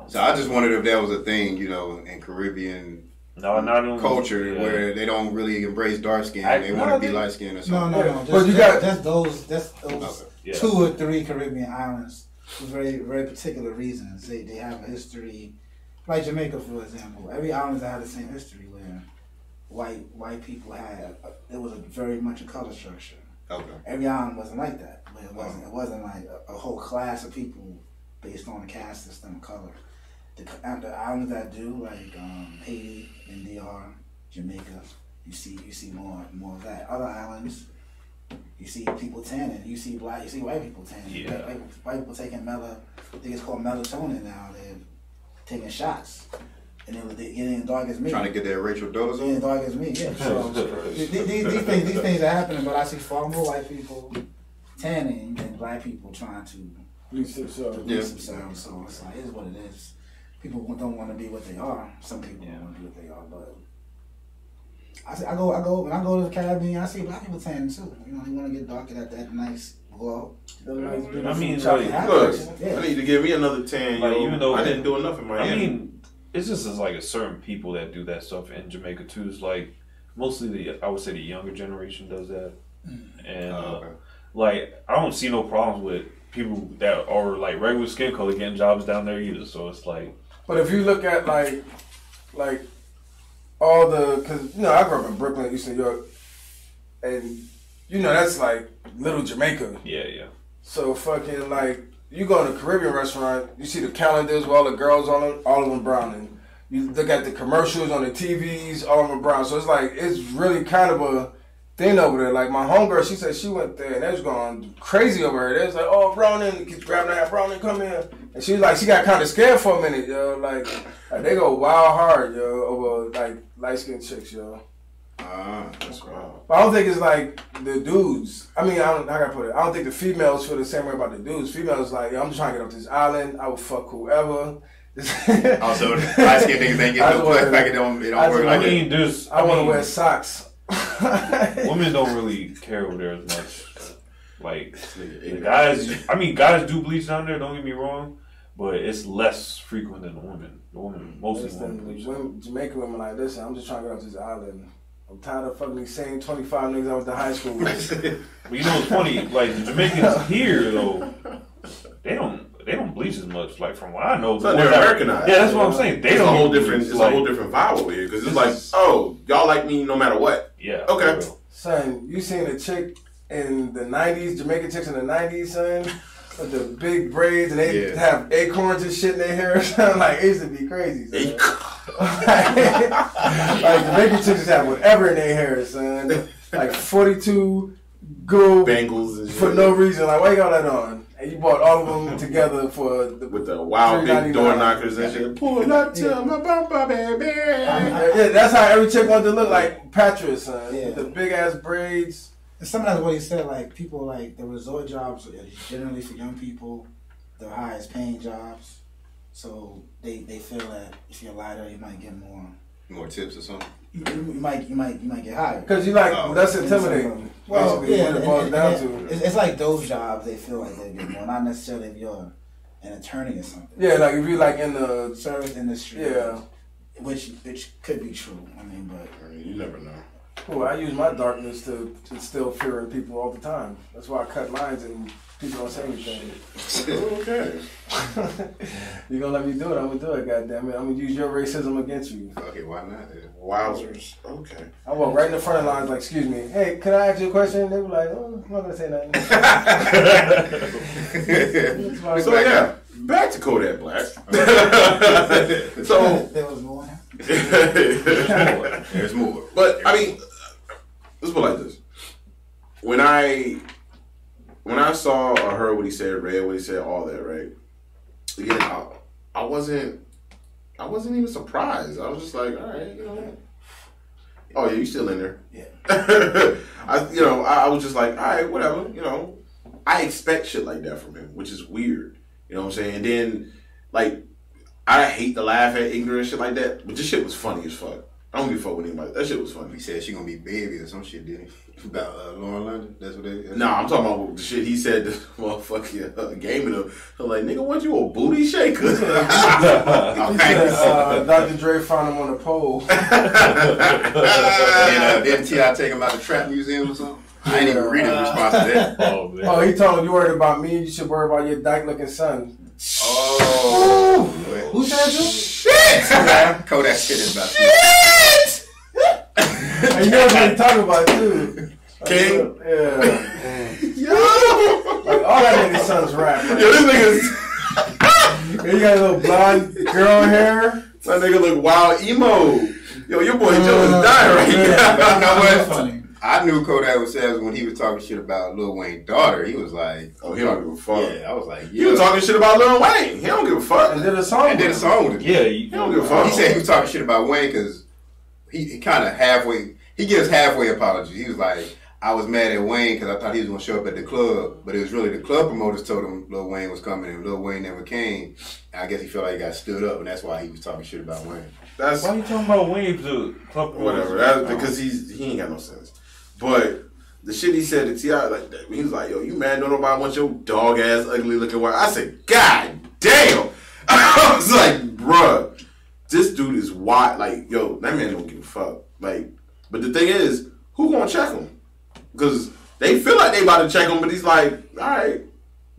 So I just wondered if that was a thing, in Caribbean. Culture where they don't really embrace dark skin. They want to be light skinned or something. No. But you got that's those 2 or 3 Caribbean islands for very, very particular reasons. They have a history, like Jamaica, for example. Every island that had the same history where white people had it was very much a color structure. Okay. Every island wasn't like that. But it wasn't like a whole class of people based on a caste system of color. The islands that do, like Haiti, NDR, Jamaica, you see more of that. Other islands, you see people tanning. You see white people tanning. Yeah. White people taking I think it's called melatonin now. They're taking shots, and they're getting dark as me. Trying to get that Rachel Dollars on. Getting dark as me, yeah. So these things are happening, but I see far more white people tanning than black people trying to bleach themselves. So it's like, it is what it is. People don't want to be what they are. Some people don't want to be what they are, but I go to the Caribbean. I see black people tanning too. They want to get darker at that nice glow. I mean, look, I need to give me another tan. Like, even though I didn't do enough in Miami. I mean, it's just like a certain people that do that stuff in Jamaica too. It's like mostly I would say the younger generation does that, and like I don't see no problems with people that are like regular skin color getting jobs down there either. So it's like. But if you look at like all because I grew up in Brooklyn, East New York, and that's like little Jamaica. Yeah. So fucking like you go in a Caribbean restaurant, you see the calendars with all the girls on them, all of them brown, and you look at the commercials on the TVs, all of them brown. So it's like it's really kind of a thing over there. Like my homegirl, she said she went there and they was going crazy over her. They was like, "Oh, Browning, grabbing that Browning, come here." And she was like, she got kind of scared for a minute, yo. Like they go wild hard, yo, over like light skinned chicks, yo. That's wild. But I don't think it's like the dudes. I mean, I gotta put it. I don't think the females feel the same way about the dudes. Females like, yo, I'm just trying to get off this island. I will fuck whoever. Also, light skinned niggas ain't getting no play back. It don't work like that. I want to wear socks. Women don't really care over there as much. Like the guys, guys do bleach down there. Don't get me wrong, but it's less frequent than the women. The women, mostly women bleach. Jamaican women like, listen, I'm just trying to get off this island. I'm tired of fucking these same 25 niggas I went to high school with. But it's funny. Like the Jamaicans here though, they don't bleach as much. Like from what I know, they're Americanized. Yeah, that's what I'm saying. It's a whole different vibe over here because it's like, oh, y'all like me no matter what. Yeah. Okay. Son, you seen a chick in the 90s, Jamaican chicks in the 90s, son, with the big braids and they have acorns and shit in their hair. Son, like it used to be crazy. Son. Like Jamaican chicks just have whatever in their hair, son. Like 42 gold bangles and shit. For no reason. Like why you got that on? And you bought all of them together with the wild big door knockers and shit. Pull up to my bumper, baby. Yeah, that's how every chick wanted to look like Patrick, son. Yeah. With the big ass braids. And some of that's what he said. Like people, like the resort jobs are generally for young people, the highest paying jobs. So they feel that if you're lighter, you might get more More tips or something. You might get hired. Because you like, that's intimidating. Well, basically, yeah, what it boils down to. It's like those jobs, they feel like they get more. Not necessarily if you're an attorney or something. Yeah, like if you like in the service industry. Yeah. Which could be true. I mean, but you never know. Well, I use my darkness to instill fear in people all the time. That's why I cut lines and people don't say anything. Okay. You gonna let me do it? I'm gonna do it, goddammit. I'm gonna use your racism against you. Okay, why not? Wowzers. Okay. I walk right in the front of the lines like, excuse me, hey, can I ask you a question? They were like, oh, I'm not gonna say nothing. So yeah, back to Kodak Black. So there was more. There's more. But I mean, let's put it like this: when I saw or heard what he said, read what he said, all that, right? Again, I wasn't even surprised. I was just like, all right, you know. Oh yeah, you still in there? Yeah. I was just like, all right, whatever. You know, I expect shit like that from him, which is weird. You know what I'm saying? And then, like, I hate to laugh at ignorant shit like that, but this shit was funny as fuck. I don't give a fuck with anybody. That shit was funny. He said she gonna be baby or some shit, didn't he? About Lauren London? That's what they... Nah, I'm talking about the shit he said to motherfucking gaming him. I'm like, nigga, what, you a booty shaker? He said, Dr. Dre found him on the pole. And didn't T.I. take him out of the trap museum or something? I ain't even reading the response to that. Oh, he told him, you worried about me, you should worry about your dyke-looking son. Oh. Who said you? Shit! Kodak shit is about Shit! And you know what he's talking about, too. King? Yeah. Yo! Like, all that nigga's son's rap. Right? Yo, this nigga's... You got a little blonde girl hair. That nigga look wild emo. Yo, your boy Joe is dying right now. But you know what? Funny. I knew Kodak was savage when he was talking shit about Lil Wayne's daughter. He was like... Oh, he don't give a fuck. Yeah, I was like... He was talking shit about Lil Wayne. He don't give a fuck. And did a song And did a song with him. Yeah, He don't give a fuck. He said he was talking shit about Wayne because he kind of halfway... He gives halfway apologies. He was like, I was mad at Wayne because I thought he was going to show up at the club. But it was really the club promoters told him Lil Wayne was coming and Lil Wayne never came. And I guess he felt like he got stood up and that's why he was talking shit about Wayne. That's... Why are you talking about Wayne to club? Whatever. That's because he ain't got no sense. But... the shit he said to T.I., like, he was like, yo, you mad? Don't nobody want your dog-ass, ugly-looking wife. I said, God damn. I was like, bruh, this dude is wild. Like, yo, that man don't give a fuck. Like, but the thing is, who gonna check him? Because they feel like they about to check him, but he's like, all right,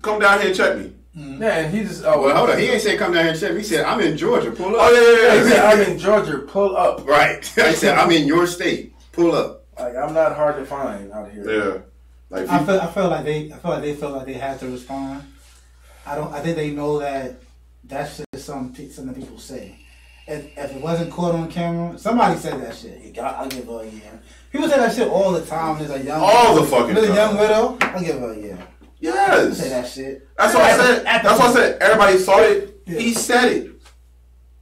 come down here and check me. Yeah, and he just... Oh, well, hold on. He ain't say come down here and check me. He said, I'm in Georgia. Pull up. Oh, yeah. He said, I'm in Georgia. Pull up. Right. He said, I'm in your state. Pull up. Like, I'm not hard to find out here. Yeah. Like, I feel like they felt like they had to respond. I think they know that that's just something people say. If it wasn't caught on camera, somebody said that shit. I'll give her a year. People say that shit all the time. There's a young all the fucking there's a time. young widow. I'll give her a year. Yes. Say that shit. That's what I said. That's what I said. Everybody saw it. Yeah. He said it.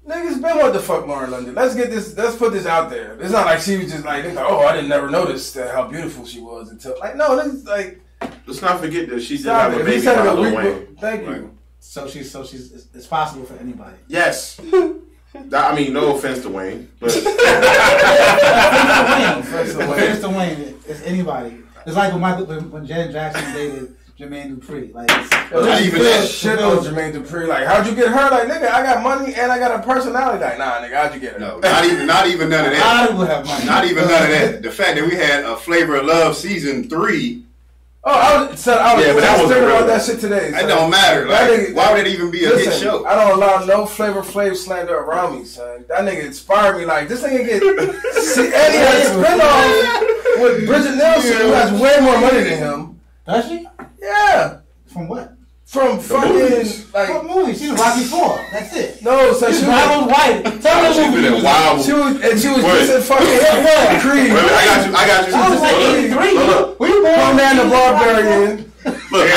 Niggas been what the fuck Lauren London. Let's put this out there. It's not like she was just like, oh, I didn't never notice how beautiful she was until like no, this is like. Let's not forget that she did have a If he baby said by it a Lil week Wayne. Thank you. Right. So she's it's possible for anybody. Yes. I mean, no offense to Wayne, but Offense to Wayne. It's anybody. It's like when Janet Jackson dated Jermaine Dupri. Like, Not even that shit on Jermaine Dupri. Like, how'd you get her? Like, nigga, I got money and I got a personality. Like, nah, nigga, how'd you get her? No, not even none of that. I would have money. Not even none of that. The fact that we had a Flavor of Love season 3. Oh, I was Yeah, but that wasn't thinking real. about that shit today. It don't matter. Like, why would it even be a hit show? I don't allow no Flavor Flav slander around me, son. That nigga inspired me. Like, this nigga get... See, Eddie had a spin-off with Bridget Nelson, who has way more money than him. Does she? Yeah. From what? From fucking, movies. What like... movie? She was Rocky 4. That's it. No, so She's she Ronald was... White. Tell me She what been movie. in wild. She was Wait. just in fucking Creed. Wait, I got you. I was like 83. Look. Were you born? Conan the Barbarian. Look,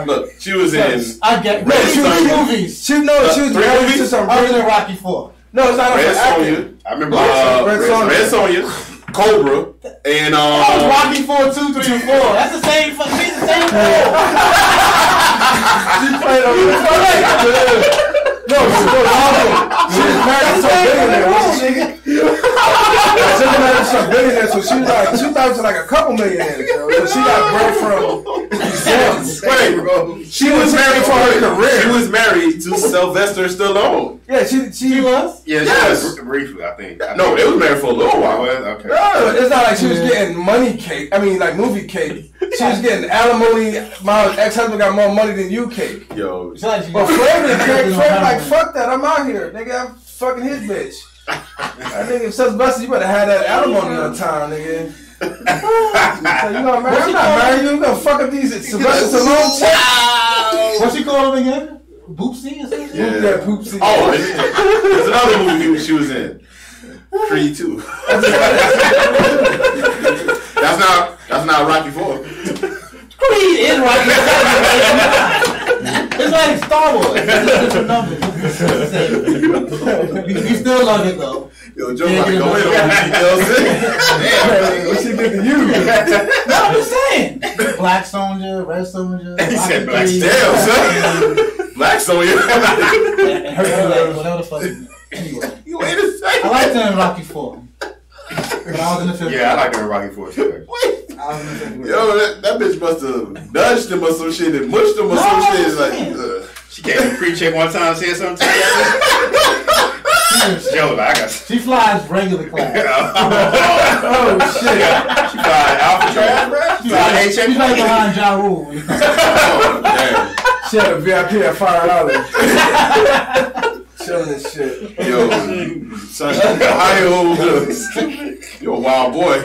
look, she was in. I get No, she was movies. She was Three married movies? to some I was in British. Rocky 4. No, it's not Red a acting. Sonja. I remember Red Sonja. Red Sonja, Cobra, and I was Rocky 4, 2, 3, and 4. That's the same. She's the same role. She played on the No, she was married to some nigga. Some billionaires, so she thought it was like a couple millionaires, yo. So she got bread from them. Wait, bro. She was married for her career. She was married to Sylvester Stallone. Yeah, she was. Yeah, yes. she was briefly, I think. No, they was married for a little while. Okay. No, it's not like she was getting money cake. I mean, like movie cake. She was getting alimony. My ex-husband got more money than you cake. Yo, but Flavor like, fuck that. I'm out here, nigga. I'm fucking his bitch. I think if Sylvester, you better have that alimony on time, nigga. So you gonna marry? I'm not marrying you. You gonna fuck up these Sylvester Stallone chicks? What's she called him again? Poopsie or something? Yeah, Poopsie. Oh, there's another movie she was in. Creed 2. That's not Rocky 4. Creed is Rocky 4. It's like Star Wars. It's different numbers. You still love it though. Yo, Joe about to go in on details. What she did to you? No, I'm just saying. Black Soldier, Red Soldier. He said Black Damn, son. Black Soldier. Whatever the fuck. Anyway. You ain't a second. I liked her in Rocky 4. But I was in the fifth. Yeah, I like her in Rocky 4 too. Yo, that bitch must have nudged him or some shit and mushed him or some shit. Like, she came to pre-check one time, said something to you. Joe, I got. She flies regular class. Oh shit! She flies Alpha Track, bro. She flies She's like behind Ja Rule. oh, damn. She had a VIP at $5. Chilling and shit. Yo, son, Ohio, you're a wild boy.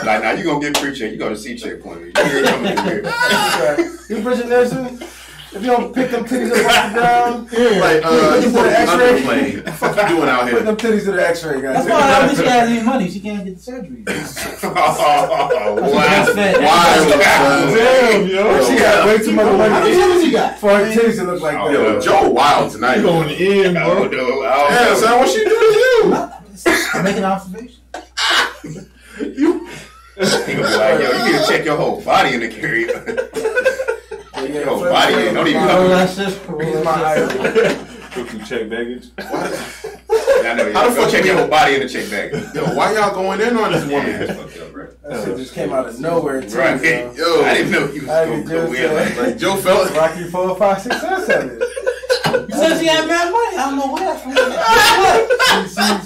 Like, now you gonna get pre-check. You gonna see checkpoint. You ain't coming through here. You Bridget Nelson? If you don't pick them titties up off the ground, Like, you put an X-ray plane. What the fuck you doing out put here? them titties to the X-ray, guys. That's why I don't think she has any money. She can't get the surgery. Wow. Damn, yo. She got way too much How many money titties you got? for her titties to look like that. Yo, Joe wild tonight. You going in, bro? Yeah, son, what she do to you? I'm making an observation. You He gonna be like, yo, you need to check your whole body in the carrier. Your whole body don't even Roll cover. that shit. He's my idol. Took some check baggage. I know. How the Go fuck check you- your whole body in the check bag. Yo, why y'all going in on this Yeah, woman? that's fucked up, bro. That shit just came out of nowhere, too. Right. Yo. I didn't know you was I gonna just go in like Like Joe felt. Rocky 4, 5, 6, 7. You said she had mad money. I don't know where that's from.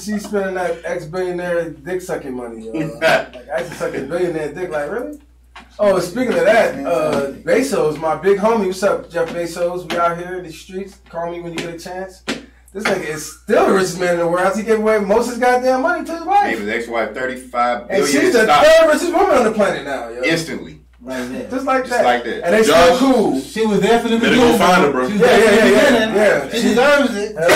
She's spending that ex-billionaire dick sucking money, yo. Like, I used to suck a billionaire dick, like, really? Oh, speaking of that, Bezos, my big homie, what's up, Jeff Bezos? We out here in the streets. Call me when you get a chance. This nigga is still the richest man in the world. He gave away most of his goddamn money to his Gave wife. his ex-wife $35 And billion she's in the stock third richest woman on the planet now, yo. instantly. Right there. Just like Just that. like that. And they Josh, still cool. She was there for the Better beginning. go find her, bro. She was Yeah, there from the yeah. beginning. She deserves it. Hell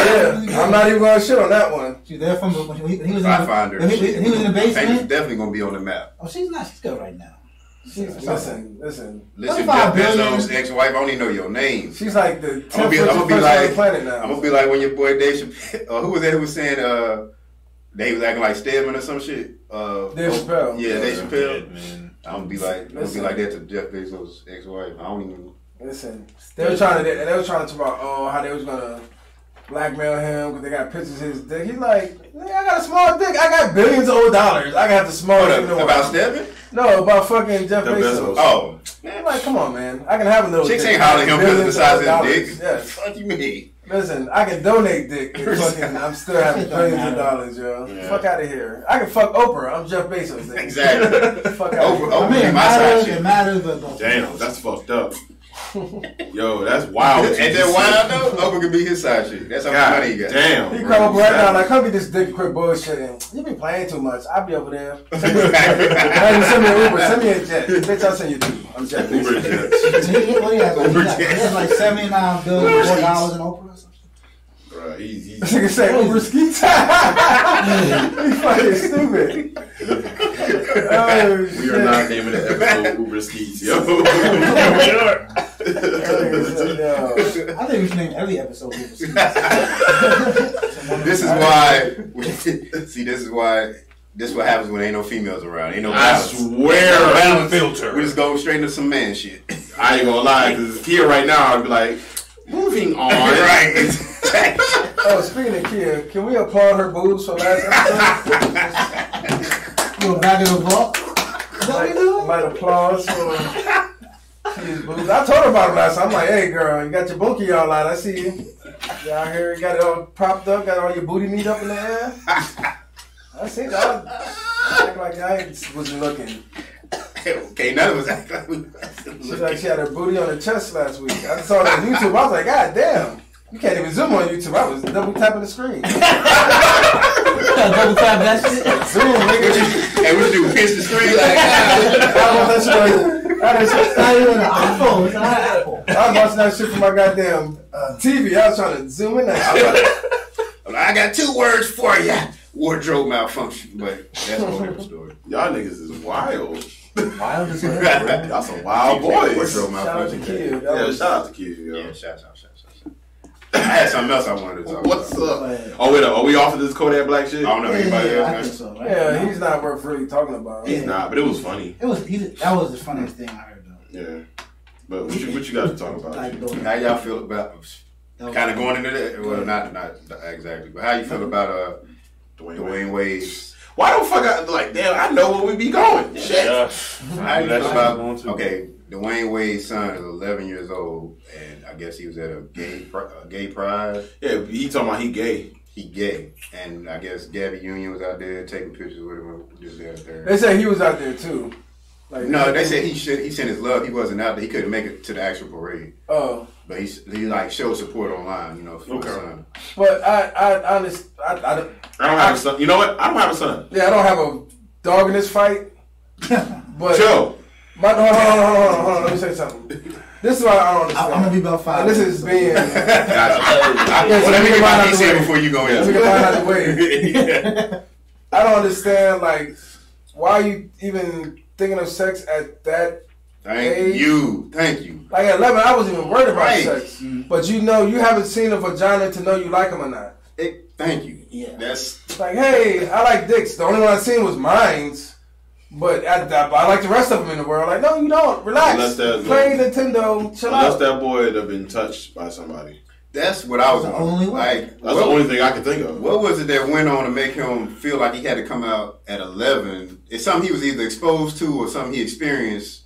yeah. I'm not even going to shit on that one. She's there from when he was If I find her, he was in the Vegas basement. definitely gonna be on the map. Oh, she's not. She's good right now. Listen. Listen, 35 Jeff billion. Bezos' ex-wife, I don't even know your name. She's like the 10th I'ma be richest person like- on the planet now. I'm gonna be like when your boy Dave Chappelle, who was that who was saying they was acting like Stedman or some shit. Dave Chappelle. Yeah, Dave Chappelle. Man. I'm gonna be like that to Jeff Bezos' ex-wife. I don't even. Listen, they were trying to talk about how they was gonna blackmail him because they got pictures of his dick. He's like, nigga, I got a small dick. I got billions of dollars. I got the smallest dick in the world. About Stedman? No, about fucking Jeff Bezos. Oh, I'm like, come on, man. I can have a little chicks dick. ain't hollering him because of the Billions size of dollars. his dick. Yes. Fuck you mean? Listen, I can donate dick and fucking I'm still having billions of dollars, yo. Yeah. Fuck out of here. I can fuck Oprah. I'm Jeff Bezos. Nigga. Exactly. Fuck out of here. Oprah I mean, be it my side matters. chick. It matters, but Damn, that's fucked up. Yo, that's wild. Ain't that wild though? Oprah could be his side chick. That's how much money he got. Damn. He bro. come up right now like, come get this dick and quit bullshitting. You be playing too much. I'll be over there. Hey, send me an Uber. Send me a jet. Bitch, I'll send you two. I'm Jeff Uber Bezos. jet. what he has? He has like $79 billion in Oprah or something. Bro, he's This nigga say Uber ski time. He's fucking stupid. Oh, we are not naming the episode Uber Skeets, yo. We are. I think we should name every episode Uber Ski. This is why. This is what happens when ain't no females around. Ain't no I balance. swear. Balance filter. We just go straight into some man shit. I ain't gonna lie, because here right now, I'd be like, moving on. Right. Oh, speaking of Kia, can we applaud her boobs for last episode? You back in the vault? Light applause for Kia's boobs. I told her about it last time. I'm like, hey girl, you got your bookie all out. I see you. You out here, you got it all propped up, got all your booty meat up in the air. I see that. Act like I wasn't looking. Okay, none of us act like we She's like she had her booty on her chest last week. I saw it on YouTube. I was like, God damn. You can't even zoom on YouTube. I was double tapping the screen. Double tap that shit. Zoom, nigga. Hey, what you do? Pinch the screen like I was watching that shit. It's not even an iPhone. It's not an Apple. I was watching that shit from my goddamn TV. I was trying to zoom in that shit. I got 2 words for you. Wardrobe malfunction, but that's a whole different story. Y'all niggas is wild. Wild as hell. Y'all some wild boys. Wardrobe Shout out to malfunction. Kid. Yeah, shout out to Q, yo. Yeah, shout out. I had something else I wanted to talk What's about. up? Oh, wait, are we off of this Kodak Black shit? I don't know anybody I think else. so, right? Yeah, he's not worth really talking about. He's not, but it was funny. That was the funniest thing I heard though. Yeah. But what you got to talk about? Like, How y'all feel about kind of going into that? Well, not exactly, but how you feel about Dwayne Wade? Why the fuck damn, I know where we be going. Shit. Yeah. How you That's feel what I'm about, going to. okay, Dwayne Wade's son is 11 years old, and I guess he was at a gay pride. Yeah, he talking about he gay. He gay, and I guess Gabby Union was out there taking pictures with him. Just there. They say he was out there too. Like, No, they said he sent his love. He wasn't out there. He couldn't make it to the actual parade, Oh, but he like showed support online. You know, for his son. but I honestly, I don't. I don't have a son. You know what? I don't have a son. Yeah, I don't have a dog in this fight. But Joe. hold on. Let me say something. This is why I don't understand. I'm gonna be about 5. And this is being. Gotcha. Well, let me get my piece in before you go Let me in. get mine out of the way. I don't understand, like, why are you even thinking of sex at that Thank you. Like at 11, I wasn't even worried about Right. sex. But you know, you haven't seen a vagina to know you like them or not. Thank you. Yeah. That's Like, hey, I like dicks. The only one I seen was mine's. But I like the rest of them in the world. Like, no, you don't. Relax. Unless that- Play Nintendo. Chill Unless out. that boy had been touched by somebody. that's what I was That's the only one. like. That's the only thing I can think of. What was it that went on to make him feel like he had to come out at 11? It's something he was either exposed to or something he experienced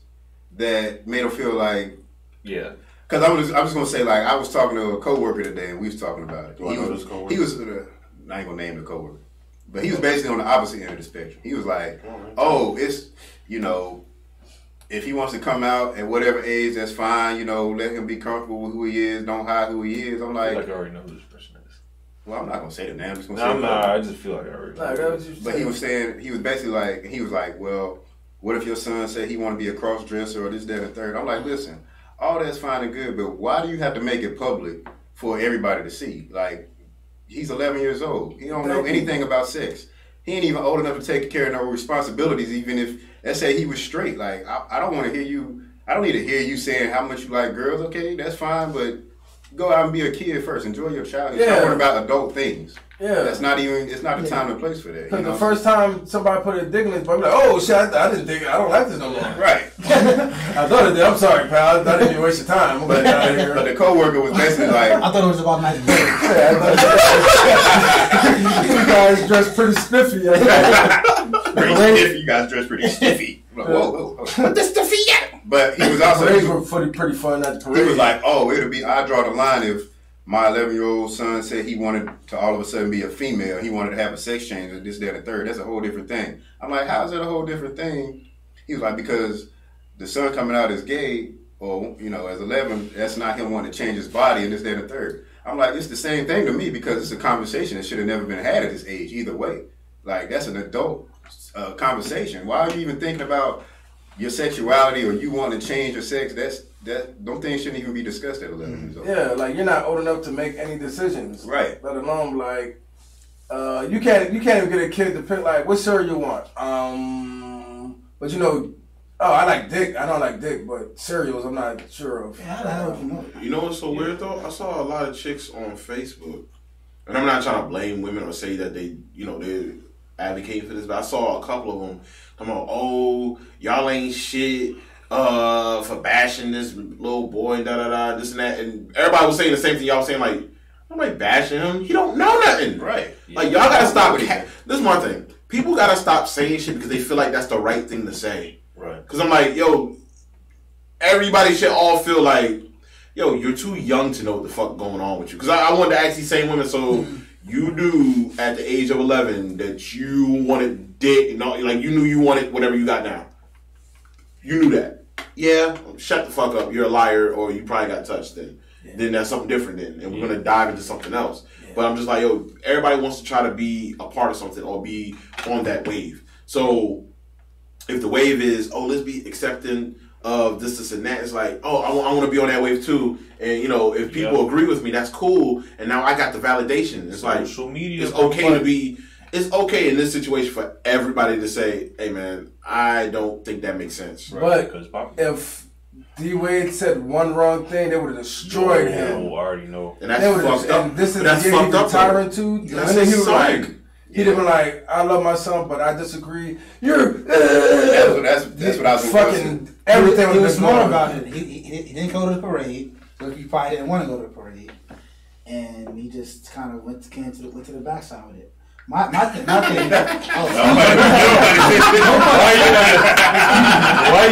that made him feel like. Yeah. Because I'm just gonna say, like, I was talking to a coworker today and we was talking about it. Do I know this coworker? He was I ain't gonna name the coworker, but he was basically on the opposite end of the spectrum. He was like, "Oh, it's if he wants to come out at whatever age, that's fine. Let him be comfortable with who he is. Don't hide who he is." I'm I feel like, like I already know who this person is. well, I'm not gonna say the name. I'm just gonna No, say I'm not. I just feel like I already know. Like, that was you But he was saying, he was basically like, well, what if your son said he want to be a cross dresser or this, that, and the third? I'm like, listen, all that's fine and good, but why do you have to make it public for everybody to see? Like, he's 11 years old. He don't know anything about sex. He ain't even old enough to take care of no responsibilities, even if, let's say he was straight. Like, I don't want to hear you, I don't need to hear you saying how much you like girls. Okay, that's fine, but go out and be a kid first. Enjoy your childhood. Yeah. Don't worry about adult things. Yeah. It's not the time and place for that. Because the first time somebody put a dick in his butt, I'm like, oh shit, I didn't think, I don't like this no more. Right. I thought it did. I'm sorry, pal. I didn't even waste your time. I'm But, out of here. but the coworker was basically like, I thought it was about nice dick. You guys dress pretty spiffy. pretty stiff. You guys dress pretty stiffy. I'm like, whoa. What the stiffy at? But he was also, Parades were pretty fun at the parade. he was like, oh, I draw the line if my 11-year-old son said he wanted to all of a sudden be a female. He wanted to have a sex change or this, that, and the third. That's a whole different thing. I'm like, how is that a whole different thing? He was like, because the son coming out as gay or, as 11, that's not him wanting to change his body and this, that, and the third. I'm like, it's the same thing to me because it's a conversation that should have never been had at this age either way. Like, that's an adult conversation. Why are you even thinking about your sexuality or you want to change your sex? Those things shouldn't even be discussed at 11 years old. Yeah, like you're not old enough to make any decisions. Right. Let alone like, you can't even get a kid to pick like what cereal you want. But I like dick. I don't like dick, but cereals I'm not sure of. Yeah, how the hell would you know? You know what's so weird though? I saw a lot of chicks on Facebook, and I'm not trying to blame women or say that they're advocating for this, but I saw a couple of them talking about, oh, y'all ain't shit for bashing this little boy, this and that, and everybody was saying the same thing y'all was saying, like, Nobody bashing him. He don't know nothing. Right. Like, y'all gotta stop. This is one thing. People gotta stop saying shit because they feel like that's the right thing to say. Right. Because I'm like, yo, everybody should all feel like, yo, you're too young to know what the fuck going on with you. Because I wanted to ask these same women, so you knew at the age of 11 that you wanted dick, like you knew you wanted whatever you got now. You knew that. Yeah, shut the fuck up. You're a liar, or you probably got touched then. Yeah. Then that's something different then. And we're going to dive into something else. Yeah. But I'm just like, yo, everybody wants to try to be a part of something or be on that wave. So if the wave is, oh, let's be accepting of this, and that, it's like, oh, I want to be on that wave too. And, you know, if people agree with me, that's cool. And now I got the validation. It's like, social media. It's okay to be, it's okay in this situation for everybody to say, hey, man, I don't think that makes sense. Right. But if D-Wade said one wrong thing, they would have destroyed him. I already know. And that's fucked up. And this is that's the year he's retiring to. That's his son. Like, he'd have been like, I love my son, but I disagree. You're... That's what I was fucking... Everything he was smart about it. He didn't go to the parade. But he probably didn't want to go to the parade. And he just kind of went to the backside with it. My thing. Why you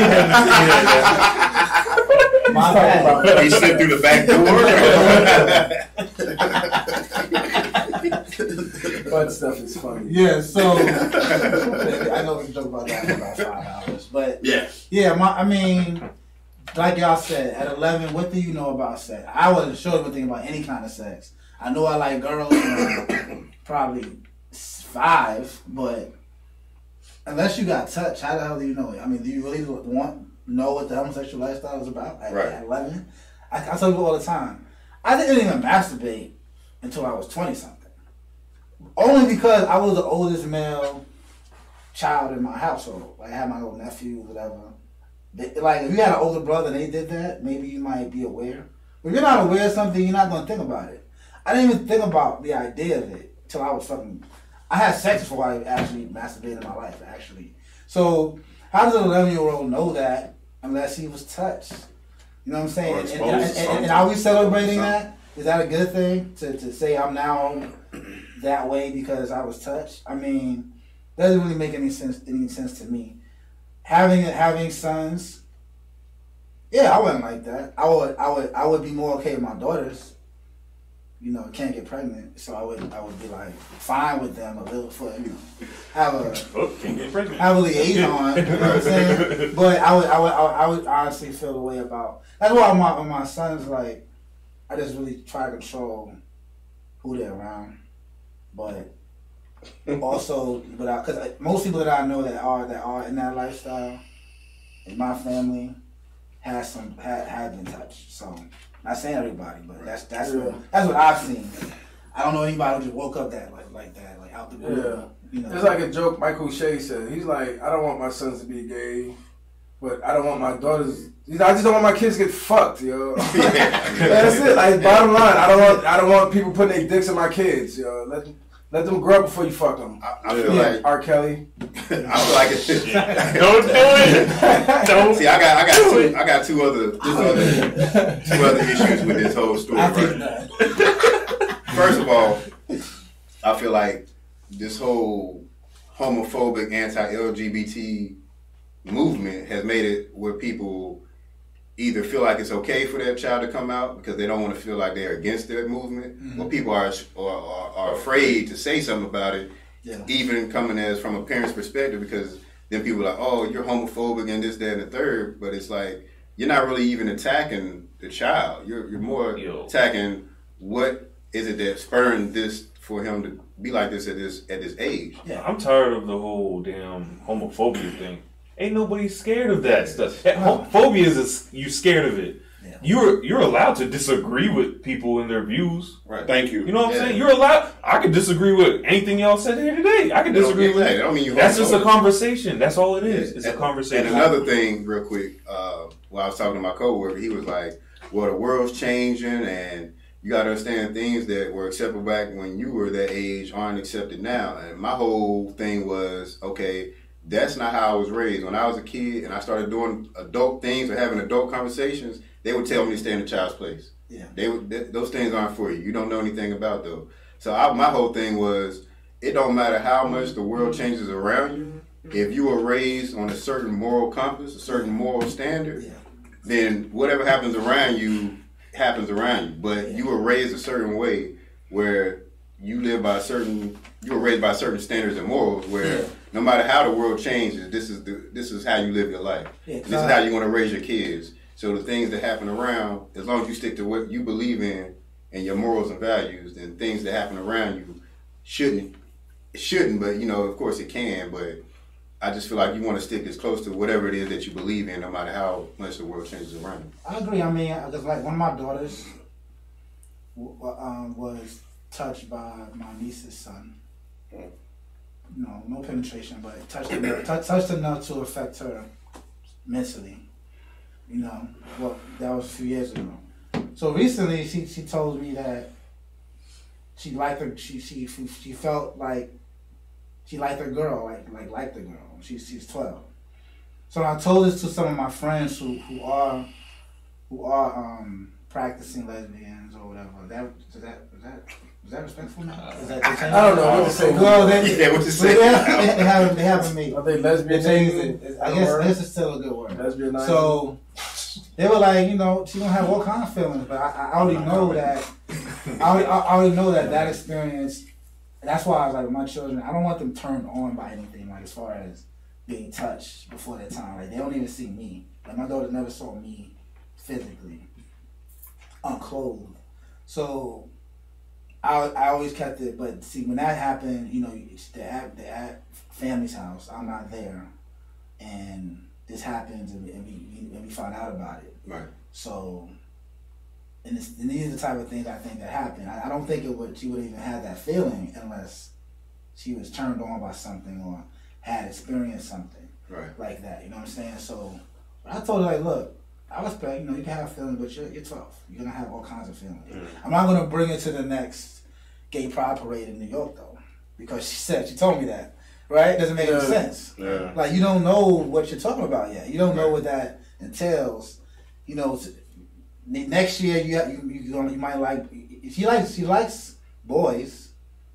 had to say that? My bad. He slipped through the back door. Butt stuff is funny. Yeah, so I know we can joke about that for about 5 hours, but yeah. I mean, like y'all said, at 11, what do you know about sex? I wasn't sure anything about any kind of sex. I know I like girls, probably 5, but unless you got touched, how the hell do you know it? I mean, do you really know what the homosexual lifestyle is about at 11? I tell people all the time, I didn't even masturbate until I was 20-something. Only because I was the oldest male child in my household. Like, I had my little nephew, whatever. Like, if you had an older brother and they did that, maybe you might be aware. But if you're not aware of something, you're not going to think about it. I didn't even think about the idea of it until I was fucking... I had sex before I actually masturbated in my life, actually. So, how does an 11-year-old know that unless he was touched? You know what I'm saying? And are we celebrating that? Is that a good thing to say I'm now that way because I was touched? I mean, doesn't really make any sense to me. Having sons, yeah, I wouldn't like that. I would be more okay with my daughters. You know, can't get pregnant, so I would be like fine with them a little for have a liaison. You know what I'm saying? But I would honestly feel the way about. That's why my sons, like, I just really try to control who they're around, but also because most people that I know that are in that lifestyle in my family have been touched. So. Not saying everybody, but that's what I've seen. I don't know anybody who just woke up like that, like out the blue. Yeah. You know, it's like a joke Michael Shea said. He's like, I don't want my sons to be gay, but I don't want my daughters. I just don't want my kids to get fucked, yo. That's it. Like, bottom line, I don't want people putting their dicks in my kids, yo. Let them grow up before you fuck them. I feel like R. Kelly. I feel like it's don't do it. Don't. See, I got two other issues with this whole story. Right? First of all, I feel like this whole homophobic, anti-LGBT movement has made it where people either feel like it's okay for their child to come out because they don't want to feel like they're against their movement, or people are afraid to say something about it, even coming as from a parent's perspective, because then people are like, oh, you're homophobic and this, that, and the third, but it's like, you're not really even attacking the child. You're more attacking what is it that spurred this for him to be like this at this age. Yeah, I'm tired of the whole damn homophobia thing. Ain't nobody scared of that stuff. Phobia is you scared of it. Yeah. You're allowed to disagree with people and their views. Right. Thank you. You know what I'm saying? You're allowed. I could disagree with anything y'all said here today. I could disagree with it. I mean, that's just a conversation. That's all it is. It's a conversation. And another thing, real quick, while I was talking to my coworker, he was like, "Well, the world's changing, and you got to understand things that were acceptable back when you were that age aren't accepted now." And my whole thing was, okay, that's not how I was raised. When I was a kid and I started doing adult things or having adult conversations, they would tell me to stay in the child's place. Yeah. Those things aren't for you. You don't know anything about those. So my whole thing was, it don't matter how much the world changes around you. If you were raised on a certain moral compass, a certain moral standard, then whatever happens around you happens around you. But you were raised a certain way where you were raised by certain standards and morals where no matter how the world changes, this is how you live your life. This is how you want to raise your kids. So the things that happen around, as long as you stick to what you believe in and your morals and values, then things that happen around you shouldn't, but of course it can, but I just feel like you want to stick as close to whatever it is that you believe in, no matter how much the world changes around you. I agree. I mean, because like one of my daughters was touched by my niece's son. No penetration, but touched enough to affect her mentally. Well, that was a few years ago. So recently, she told me that she liked her. She felt like she liked her girl, liked the girl. She's 12. So I told this to some of my friends who are practicing lesbians or whatever. Is that respectful now? Is that I don't know what to say. Well, what to say? They haven't made. Are they lesbian? I guess this is still a good word. Lesbian. So they were like, she don't have all kind of feelings, but I already know that. I already know that experience. And that's why I was like, with my children, I don't want them turned on by anything, like as far as being touched before their time. Like they don't even see me. Like my daughter never saw me physically, unclothed. So I always kept it. But see, when that happened, they're at family's house. I'm not there, and this happens, and we find out about it. Right. So. And these are the type of things I think that happen. I don't think she would even have that feeling unless she was turned on by something or had experienced something like that. You know what I'm saying? So I told her, like, look, I respect, you can have feelings, but you're 12. You're going to have all kinds of feelings. I'm not going to bring it to the next gay pride parade in New York, though, because she told me that, right? It doesn't make any sense. Yeah. Like, you don't know what you're talking about yet. You don't know what that entails. Next year you might like, if she likes boys,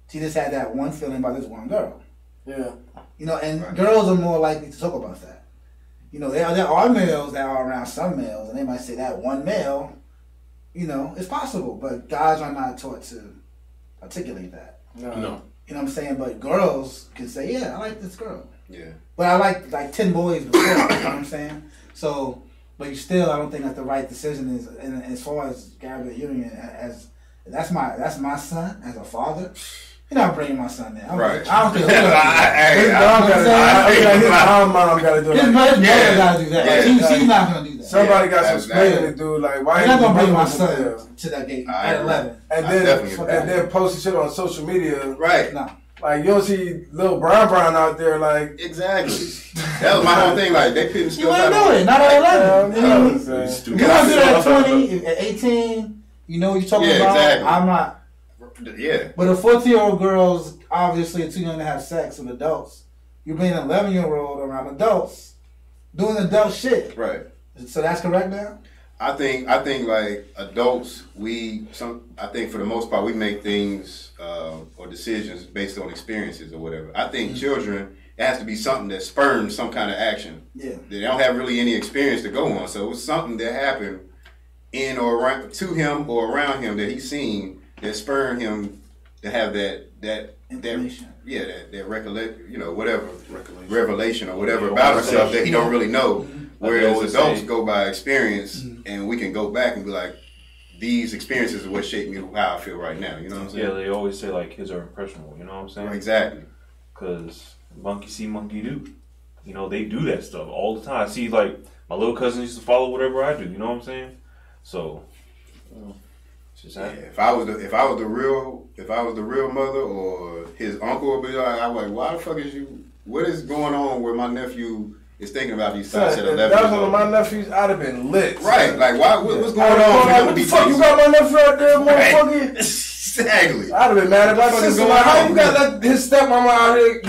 she just had that one feeling about this one girl. Yeah. And girls are more likely to talk about that. There are males that are around some males, and they might say that one male, it's possible, but guys are not taught to articulate that. No. You know what I'm saying? But girls can say, yeah, I like this girl. Yeah. But I like 10 boys before, you know what I'm saying? So, but I don't think that's the right decision. Is, and as far as Gabrielle Union, that's my son as a father. You're not bringing my son there. Right. I don't think his mom got to do that. His mother got to do that. Yeah. She's not going to do that. Somebody got some explaining to do. Like, why? You're not going to bring my son to that gate at 11. And then posting shit on social media. Right. No. Like, you don't see little Brown out there, like... Exactly. That was my whole thing, like, they couldn't still... You ain't do it, not at 11. You don't do that at 20, at 18, you know what you're talking about? Exactly. I'm not... Yeah. But a 14-year-old girl's obviously too young to have sex with adults. You're being an 11-year-old around adults, doing adult shit. Right. So that's correct now? I think like adults, I think for the most part we make things or decisions based on experiences or whatever. I think children, it has to be something that spurns some kind of action. Yeah. They don't have really any experience to go on, so it was something that happened in or around to him or around him that he's seen that spurred him to have that information. That recollect, whatever revelation or whatever about himself that he don't really know. Whereas adults go by experience, and we can go back and be like, these experiences are what shaped me how I feel right now. You know what I'm saying? Yeah, they always say like kids are impressionable. You know what I'm saying? Exactly. Because monkey see, monkey do. They do that stuff all the time. I see like my little cousin used to follow whatever I do. You know what I'm saying? So, it's just if I was the real mother or his uncle would be like, I'm like, why the fuck is you? What is going on where my nephew is thinking about these thoughts at 11 years old? If that was one of my nephews, I'd have been lit. Right, like why? What's going on? Like, what the fuck you got my nephew out there, motherfucker? Exactly. I'd have been mad at my sister. Like, how you got his stepmama out here?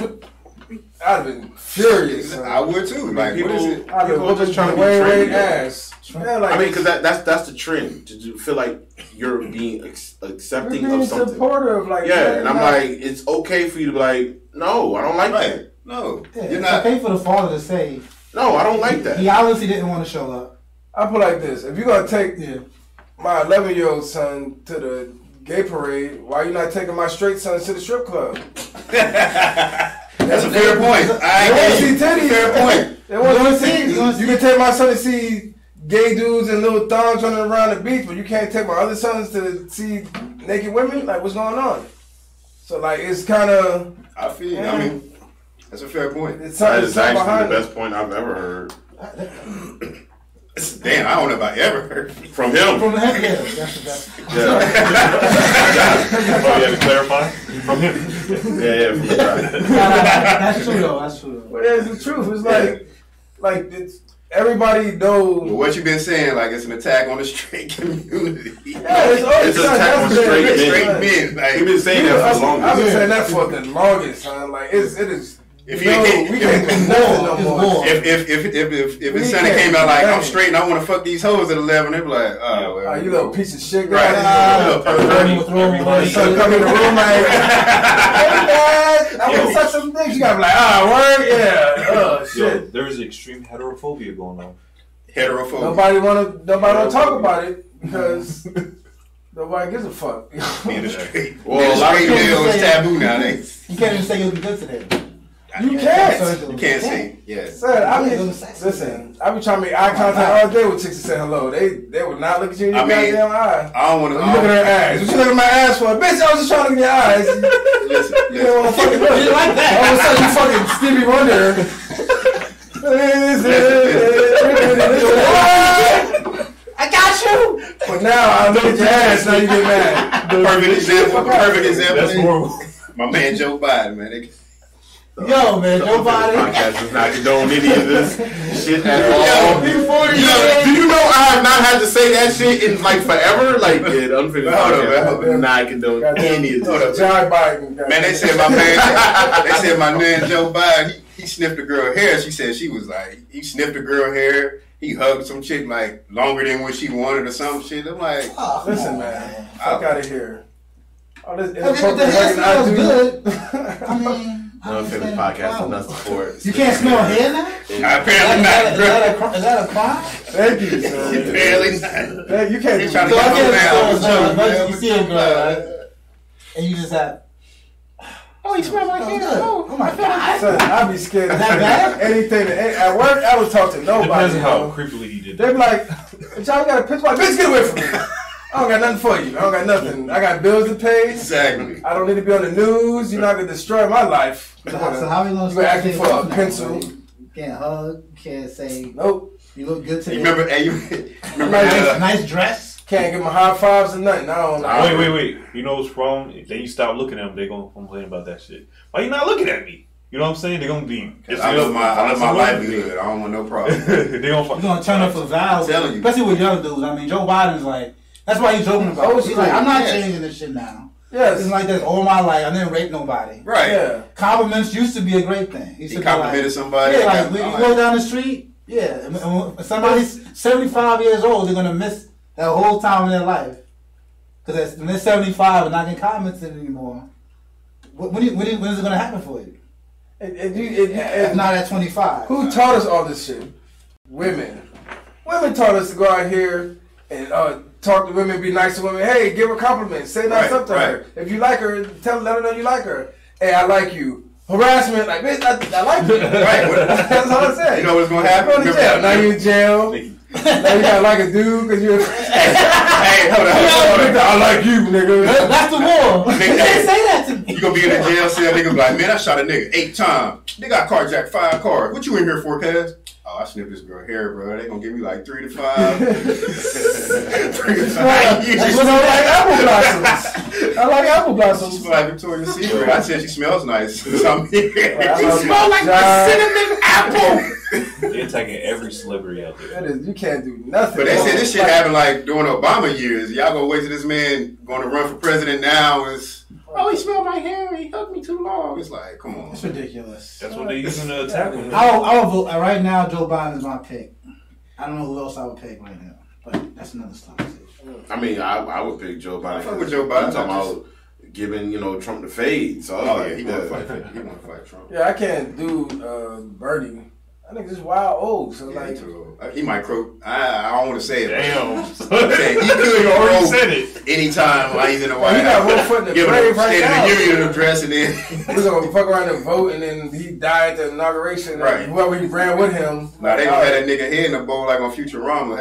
I'd have been furious. I would too. Like, people, what is it? I'd have people just trying to be Wayne trendy. ass. Yeah, like, I mean, because that's the trend to feel like you're being accepting you're being of something. supportive, like Yeah, and I'm like, it's okay for you to be like, no, I don't like that. Right. No, Yeah, you're it's not. okay for the father to say No, I don't like that. he obviously didn't want to show up. I put it like this: if you're gonna take Yeah. my 11-year-old son to the gay parade, why you not taking my straight son to the strip club? That's a fair point. They want to see titties. Fair point. They want to see. You wanna see- You can take my son to see gay dudes and little thongs running around the beach, but you can't take my other sons to see naked women. Like, what's going on? So, like, it's kind of. I feel you. I mean, that's a fair point. It's That something is actually behind the it. best point I've ever heard Damn, I don't know if I ever heard. from him. From the head, yeah. That's Yeah, Oh, you have to clarify from him. yeah, from the guy. that's true though. That's true. But it's the truth. It's like it's everybody knows. But what you've been saying, like it's an attack on the straight community. Yeah, it's always It's an attack on straight men. Like, We've been saying that for the I've longest. been saying that for the longest, son. Like it is. If We can't do nothing no more. if We his son can't came out do like I'm nothing. straight and I want to fuck these hoes at 11, they'd be like, oh, well, You little piece of shit, Right. guy. Everybody. So come in the room like, hey dad, I want to suck some dicks. You gotta be like, word, yeah. Oh Yo, shit. there's extreme heterophobia going on. heterophobia. Nobody wanna talk about it because nobody gives a fuck. Being a straight, Well, being a lot of straight people male is say- taboo nowadays. You can't even say you'll be good today. You can't. You can't say yes. Son, I mean, listen, I be trying to make eye contact all day with chicks and say hello. They would not look at you in your I mean, goddamn eye. I don't want You look at her to. ass. What you look at my ass for? Bitch, I was just trying to look at your eyes. Listen, You don't want to fucking look. You like that? All of a sudden, you fucking Stevie Wonder. I got you. But now I look at your ass. Now you get mad. Perfect example. Perfect example. That's horrible. My man Joe Biden, man. Yo, man, The nobody. podcast does not condone any of this shit at all. Before Do you know I have not had to say that shit in like forever? Like, yeah, unfinished Hold on, podcast man. does not condone any of this. John Biden. Man, they said my man Joe Biden, he sniffed a girl hair. She said she was like, he sniffed a girl hair. He hugged some chick like longer than what she wanted or some shit. I'm like, Listen, man. Fuck out of here. All this I mean, if the hair smells good, I mean, The Unfinished podcast is not support. you can't smell hair now? apparently not, bro. Is that a crime? Thank you, sir. Apparently not. Hey, you can't He do trying So to that. I get can't on smell now. a you see a girl, right? And you just have, oh, you smell my hair. Oh my God. Son, I'd be scared of Is that bad? anything. At work, I would talk to nobody. Depends on how bro. creepily he did They that. be like, "Bitch, y'all got a pitch? Like, bitch, get away from me. I don't got nothing for you. I don't got nothing. I got bills to pay. Exactly. I don't need to be on the news. You're not going to destroy my life. So how you gonna You ask me for a now, pencil. right? You can't hug, you can't say, Nope. you look good today. You remember? Hey, you remember? Nice dress. Can't give them high fives or nothing. I don't Wait. You know what's wrong? If they stop looking at them, they're going to complain about that shit. Why you not looking at me? You know what I'm saying? They're going to be... I love my livelihood. I don't want no problem. They gonna You're gonna turn up for vows, I'm telling you. especially with young dudes. I mean, Joe Biden's like, that's why he's joking about it. He's like, I'm not changing this shit now. Yes. It's like this all my life. I didn't rape nobody. Right. Yeah. Compliments used to be a great thing. He complimented somebody. Yeah, like when you go down the street, yeah, and when somebody's 75 years old, they're gonna miss that whole time in their life because when they're 75 and not getting complimented anymore. When is it gonna happen for you? If not at 25. Who taught us all this shit? Women. Women taught us to go out here and talk to women, be nice to women. Hey, give her compliments. Say nice stuff to her. If you like her, let her know you like her. Hey, I like you. Harassment, like, bitch, I like you. Right. That's all I said. You know what's gonna happen? Go to jail. Now you in jail. Now you gotta like a dude because you're. Hey, hold on. I like you, nigga. That's the war. You Nigga, can't say that to me. You gonna be in a jail cell, nigga be like, man, I shot a nigga 8 times. Nigga, I carjacked 5 cars. What you in here for, cuz? Oh, I snipped this girl hair, bro. They gonna give me like 3 to 5. 3 to 5 years. I like apple blossoms. I like apple blossoms. She's like Victoria's Secret. I said she smells nice. So I'm here. She smells like a cinnamon apple. They're attacking every celebrity out there. That is, you can't do nothing. But they said this shit happened like during Obama years. Y'all gonna wait till this man gonna run for president now? Oh, he smelled my hair. He hugged me too long. It's like, come on. It's ridiculous. That's what they using to attack him. I would vote right now. Joe Biden is my pick. I don't know who else I would pick right now, but that's another conversation. I mean, I would pick Joe Biden. I fuck with Joe Biden. I'm talking about giving Trump the fade. So he want to fight. He want to fight Trump. Yeah, I can't do Bernie. I think this wild old. So like, he might croak. I don't want to say it. Damn. He could already said it. Anytime while he's in the White he got House. one foot in the Give him grave a right State now. of the Union address and then We're gonna fuck around and vote, and then he died at the inauguration. Right. And whoever he ran with him. now they gonna have that nigga head in a bowl like on Futurama.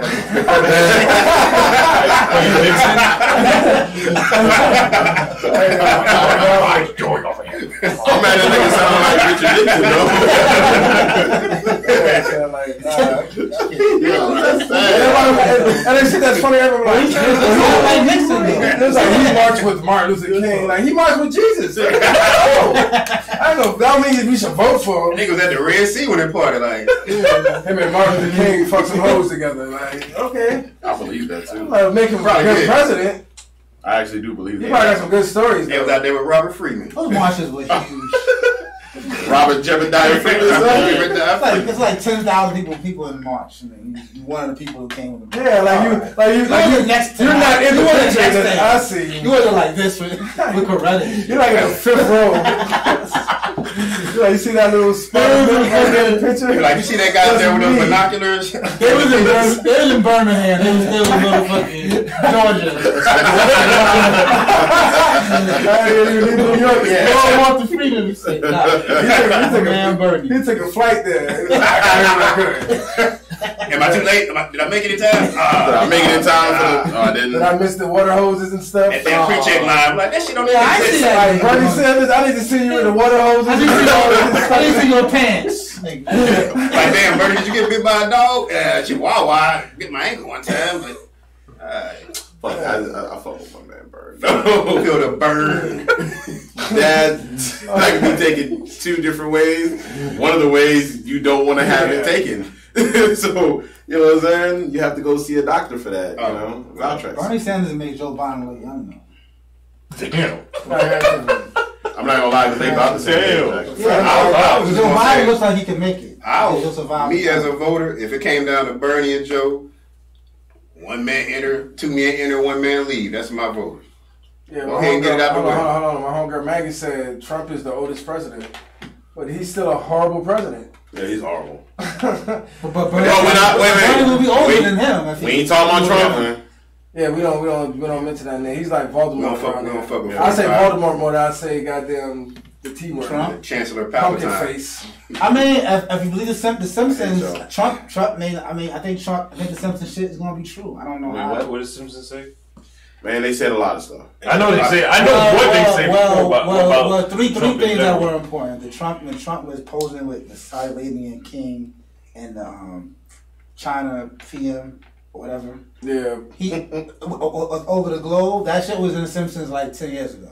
I'm mad that nigga sound like Richard Nixon, And then shit that's funny, everyone like, it's like he marched with Martin Luther King. Like, he marched with Jesus. Like, I don't know. That means we should vote for him. Niggas at the Red Sea when they party like. Him and Martin Luther King fuck some hoes together. Like, okay. I believe that too. Make him Probably good did. president. I actually do believe He probably got some good stories. They was Though. out there with Robert Freeman. Those marches were huge. Robert Jebediah Freeman. It's like 10,000 people in March. I mean, you one of the people who came with them. Yeah, you're next to you're not in the you wasn't picture next that to I see. You wasn't like this with Coretta. You're like in the fifth row. You see that little spot in the picture? Like you see that guy there with those binoculars? They was in Birmingham. They was still in motherfucking Georgia. New York, They yeah. don't want the freedom to say. He took a flight there. I got him good. Am I too late? Did I make it in time? Did I make it in time for the? I didn't. Did I miss the water hoses and stuff? And then pre-check line. Like, that shit don't even I see exist. that. Like, Bernie Sanders, I need to see you in the water hoses. I didn't see your pants. Like, damn, Bernie, did you get bit by a dog? Chihuahua. Bit my ankle one time, but. Fuck, I fuck with my man Bird. Feel the burn. That can be taken two different ways. One of the ways you don't want to have it taken. So, you know what I'm saying? You have to go see a doctor for that, you know? Valtrex. Bernie Sanders made Joe Biden look young, though. Damn. I'm not gonna lie, because they about the same age, actually. Joe Biden looks like he can make it. He'll survive. Me as a voter, if it came down to Bernie and Joe, one man enter, two men enter, one man leave. That's my vote. Yeah, Go ahead and get it out the way. Hold on. My homegirl Maggie said Trump is the oldest president, but he's still a horrible president. Yeah, he's horrible. But Bernie will be older than him. We ain't talking about Trump, man. Yeah, we don't mention that name. He's like Voldemort. We don't fuck with I say Trump. Voldemort more than I say goddamn the T word. Trump? Chancellor Pumpkin Palpatine. face. I mean, if you believe the Simpsons, Trump made. I think the Simpsons shit is gonna be true. I don't know how. What does Simpsons say? Man, they said a lot of stuff. I know they say. I know what they say before about three Trump things that general. were important. When Trump was posing with the Saudi Arabian king and the China PM or whatever. Yeah. He over the globe. That shit was in the Simpsons like 10 years ago.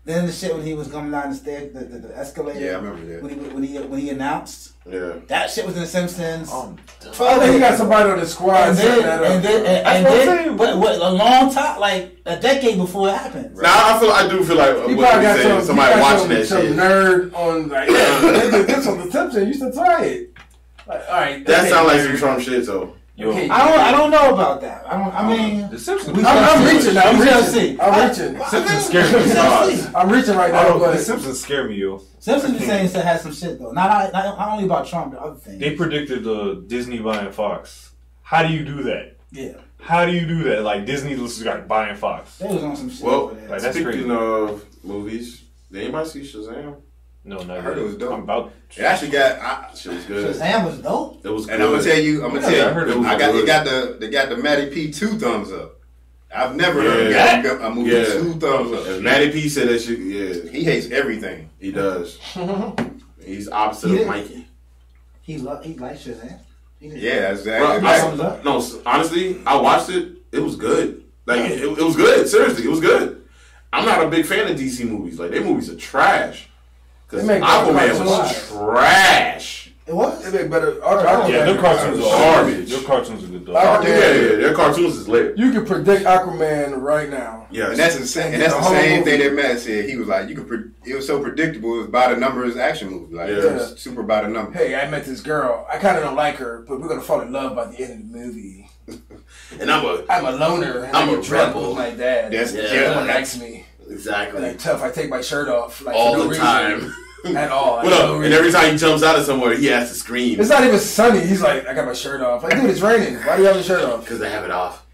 Then the shit when he was coming down the stairs, the escalator. Yeah, I remember that. When he announced. Yeah. That shit was in the Simpsons. I think he got somebody on the squad setting that up. But a long time, like a decade before it happened. Now I do feel like He what probably you got saying, somebody watching that some shit. nerd on like, yeah, they did this on the Simpsons. You should try it. Like, all right, That sounds like some Trump shit, though. Yo, I don't know about that. I mean, the Simpsons. I'm reaching now. I'm We shall reaching. see. I'm reaching. Simpsons scare me. I'm reaching right I now. don't know. The But Simpsons scare me, yo. Simpsons be saying had some shit though. Not only about Trump, but other things. They predicted Disney buying Fox. How do you do that? Yeah. How do you do that? Like Disney was like buying Fox. They was on some shit. Well, over there. like, that's speaking crazy. of movies, did anybody see Shazam? No, not I heard yet. it was dope. I'm about. It actually got. Shit was good. Shazam was dope. It was good. And I'm gonna tell you, I heard it was they got the Matty P 2 thumbs up. I've never Yeah. heard a movie Yeah. 2 thumbs up. If Matty P said that shit, yeah, He hates everything. he does. He's opposite He of did. Mikey. He liked Shazam. Yeah, Bro, exactly. no, honestly, I watched it. It was good. Like it was good. Seriously, it was good. I'm not a big fan of DC movies. Like their movies are trash. Because They make Aquaman good was cartoons. trash. It was? It'd be better. Yeah, their cartoons are Garbage. Their cartoons are good though. Their cartoons is lit. You can predict Aquaman right now. Yeah, And that's the same thing that Matt said. He was like, it was so predictable. It was by the numbers action movie. Like, it was super by the numbers. Hey, I met this girl. I kind of don't like her, but we're gonna fall in love by the end of the movie. And I'm a loner. And I'm a rebel with my dad. No one likes me. Exactly. Like tough. I take my shirt off like all for no the time. reason. At all. And every time he jumps out of somewhere, he has to scream. It's not even sunny. He's like, I got my shirt off. Like, dude, it's raining. Why do you have your shirt off? Because I have it off.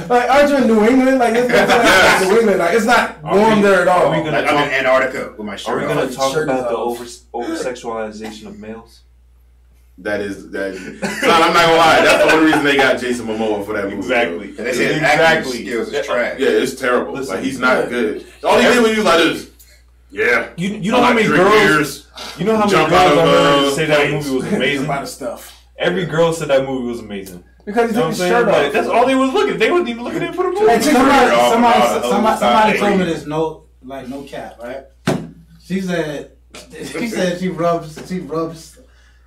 Like, aren't you in New England? Like, it's not New England. Like, it's not warm there at all. I'm in Antarctica with my shirt off. Are we on. going to talk about the over-sexualization of males? That. I'm not gonna lie. That's the only reason they got Jason Momoa for that movie. Exactly. And they said acting skills is trash. Yeah, it's terrible. Listen, like he's not good. All he did when he was like this. Yeah. You know how many girls? You know how many girls I heard say that movie was amazing. A lot of stuff. Every girl said that movie was amazing. Because he took his shirt off. That's all they was looking. They wasn't even looking at it for the movie. Hey, somebody told me this no cap, right? She said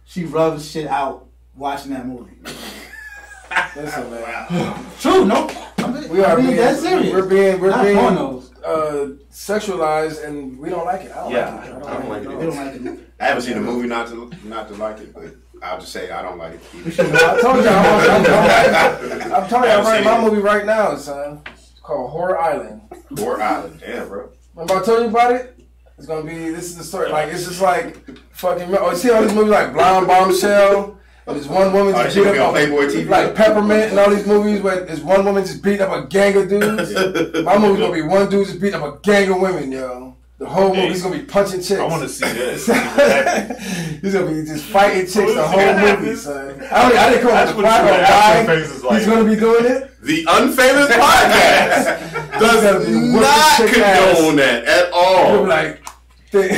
she rubs shit out watching that movie. Listen, man. True, no. We're being sexualized, and we don't like it. I don't like it. We don't like it. I haven't seen the movie not to like it, but I'll just say I don't like it. I told y'all, I'm telling you, I'm writing my movie right now, son. It's called Horror Island. Horror Island, damn, bro. Remember I told you about it? It's gonna be. This is the story. Like it's just like fucking. Oh, you see all these movies like Blonde Bombshell. And there's one woman just beat up on Playboy TV. Like Peppermint and all these movies where there's one woman just beating up a gang of dudes. My movie's gonna be one dude just beating up a gang of women, yo. The whole movie's gonna be punching chicks. I want to see this. He's gonna be just fighting chicks the whole movie, son. I didn't come up with the plot on why he's gonna be doing it. The Unfamous Podcast does not condone that at all. Like they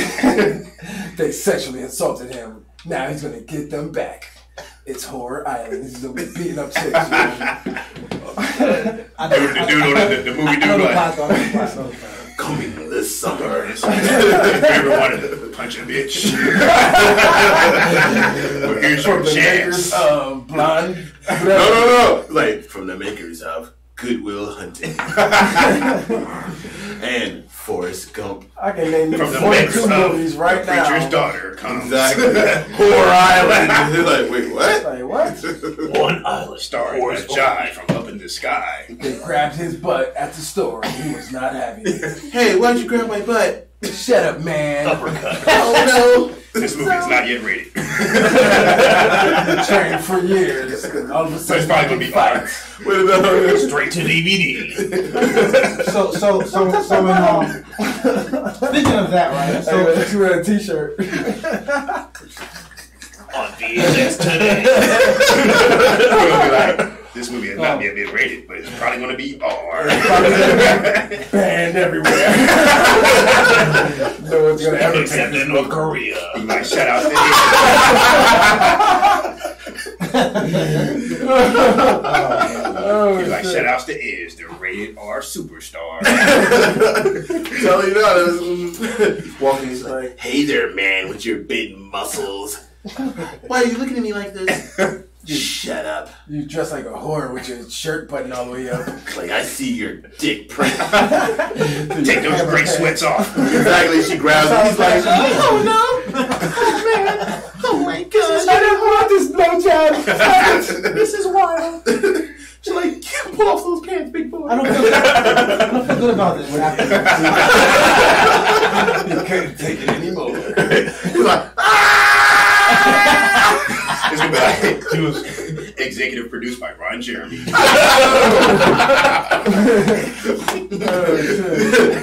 sexually assaulted him. Now he's gonna get them back. It's Horror Island. He's gonna be beating up chicks. The movie dude coming this summer. If you ever wanted to punch a bitch, well, here's your chance. Blonde. No. Like from the makers of Good Will Hunting and Forrest Gump. I can name you 42 movies right now. Preacher's Daughter comes. Exactly. Horror Island. He's like, wait, what? Like what? One Island starring a jive from up in the sky. They grabbed his butt at the store. He was not happy. Hey, why'd you grab my butt? Shut up, man. Uppercut. Oh no. This movie is not yet rated. Trained for years. All of a sudden, it's probably gonna be fights. Straight to DVD. So speaking of that, right? So you wear a t-shirt. On VHS today. This movie has not yet been rated, but it's probably going to be R. Banned everywhere. No one's going to ever except in North Korea. You might shout out to shout outs to Iz, the rated R superstar. Tell you that. Walking, he's like, hey there, man, with your big muscles. Why are you looking at me like this? Shut up. You dress like a whore with your shirt button all the way up. Like, I see your dick print. Take those gray sweats off. Exactly. She grabs it. He's like, oh no. Oh man. Oh my god. I didn't want this blowjob. This is wild. She's like, pull off those pants, big boy. I don't feel good about this. What happened? You couldn't take it anymore. He's like, It's gonna be like executive produced by Ron Jeremy.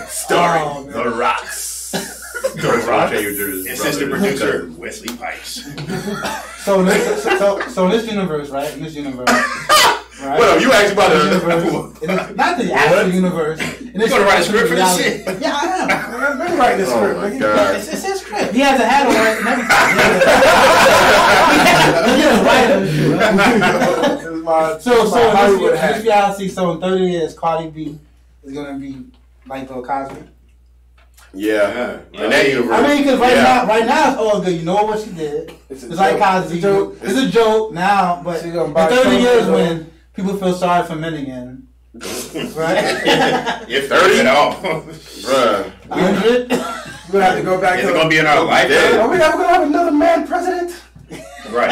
Starring The Rocks. Assistant producer Wesley Pipes. So in this universe, right? In this universe. Right? What up? You actually about to... Not the actual universe. You gonna write a script for this shit? Yeah, I am. I've been writing this script. Oh my god. It's his script. He has a hat on it and everything. So in this reality, so in 30 years, Cardi B is gonna be like Bill Cosby. Yeah. In that universe. I mean, because right now it's all good. You know what she did. It's like Cosby. It's a joke now, but in 30 years when people feel sorry for men again, right? You're 30 at all, bruh. 100. We're gonna have to go back. Is it gonna be in our life? Are we ever gonna have another man president? Right.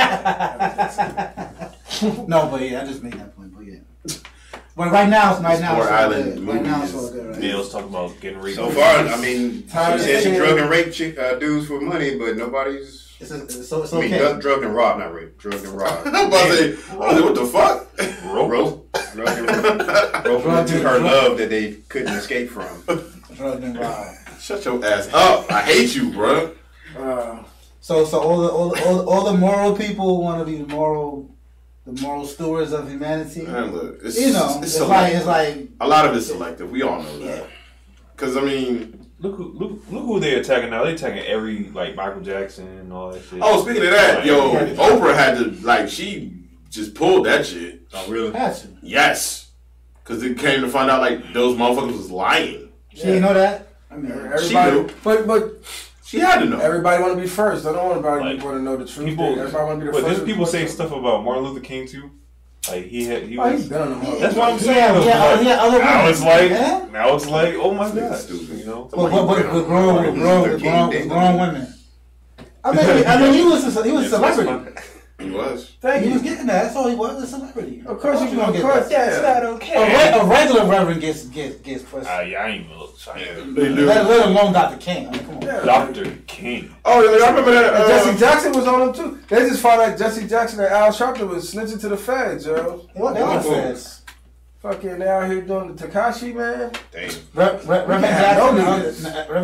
No, but yeah, I just made that point. But yeah. But right now, it's all good. Right now, it's all good. Right? Neil's talking about getting raped. So far, I mean, she said she drug and raped dudes for money, but nobody's. It's okay. Drug and rob, not rape. Drug and rob. I'm about to say, what the fuck? Rope to her love that they couldn't escape from. Drug and rob. Shut your ass up! I hate you, bro. So all the moral people want to be the moral stewards of humanity. Man, look, it's like a lot of it's selective. We all know that. Because I mean, look who they're attacking now. They're attacking every Michael Jackson and all that shit. Oh, speaking of that, Oprah had to she just pulled that shit. Oh, really? Had to. Yes, because it came to find out those motherfuckers was lying. She didn't know that. I mean, everybody, but she had to know. Everybody want to be first. I don't want everybody want to know the truth. Everybody want to be the first. But didn't people say stuff about Martin Luther King too? Like he was. He's done. That's what I'm saying. Now it's like, oh my god, stupid. You know. But grown women. I mean, he was a celebrity. He was. He was getting that. That's all he was, a celebrity. Of course you gonna get that. That's not okay. A regular reverend gets pussy. I ain't even look. They do. Let alone Dr. King. I mean, come on. Yeah, Dr. King. Oh, yeah, I remember that. Jesse Jackson was on him too. They just found out Jesse Jackson and Al Sharpton was snitching to the feds, yo. What the feds? Fucking, they out here doing the Tekashi, man. Damn. Reverend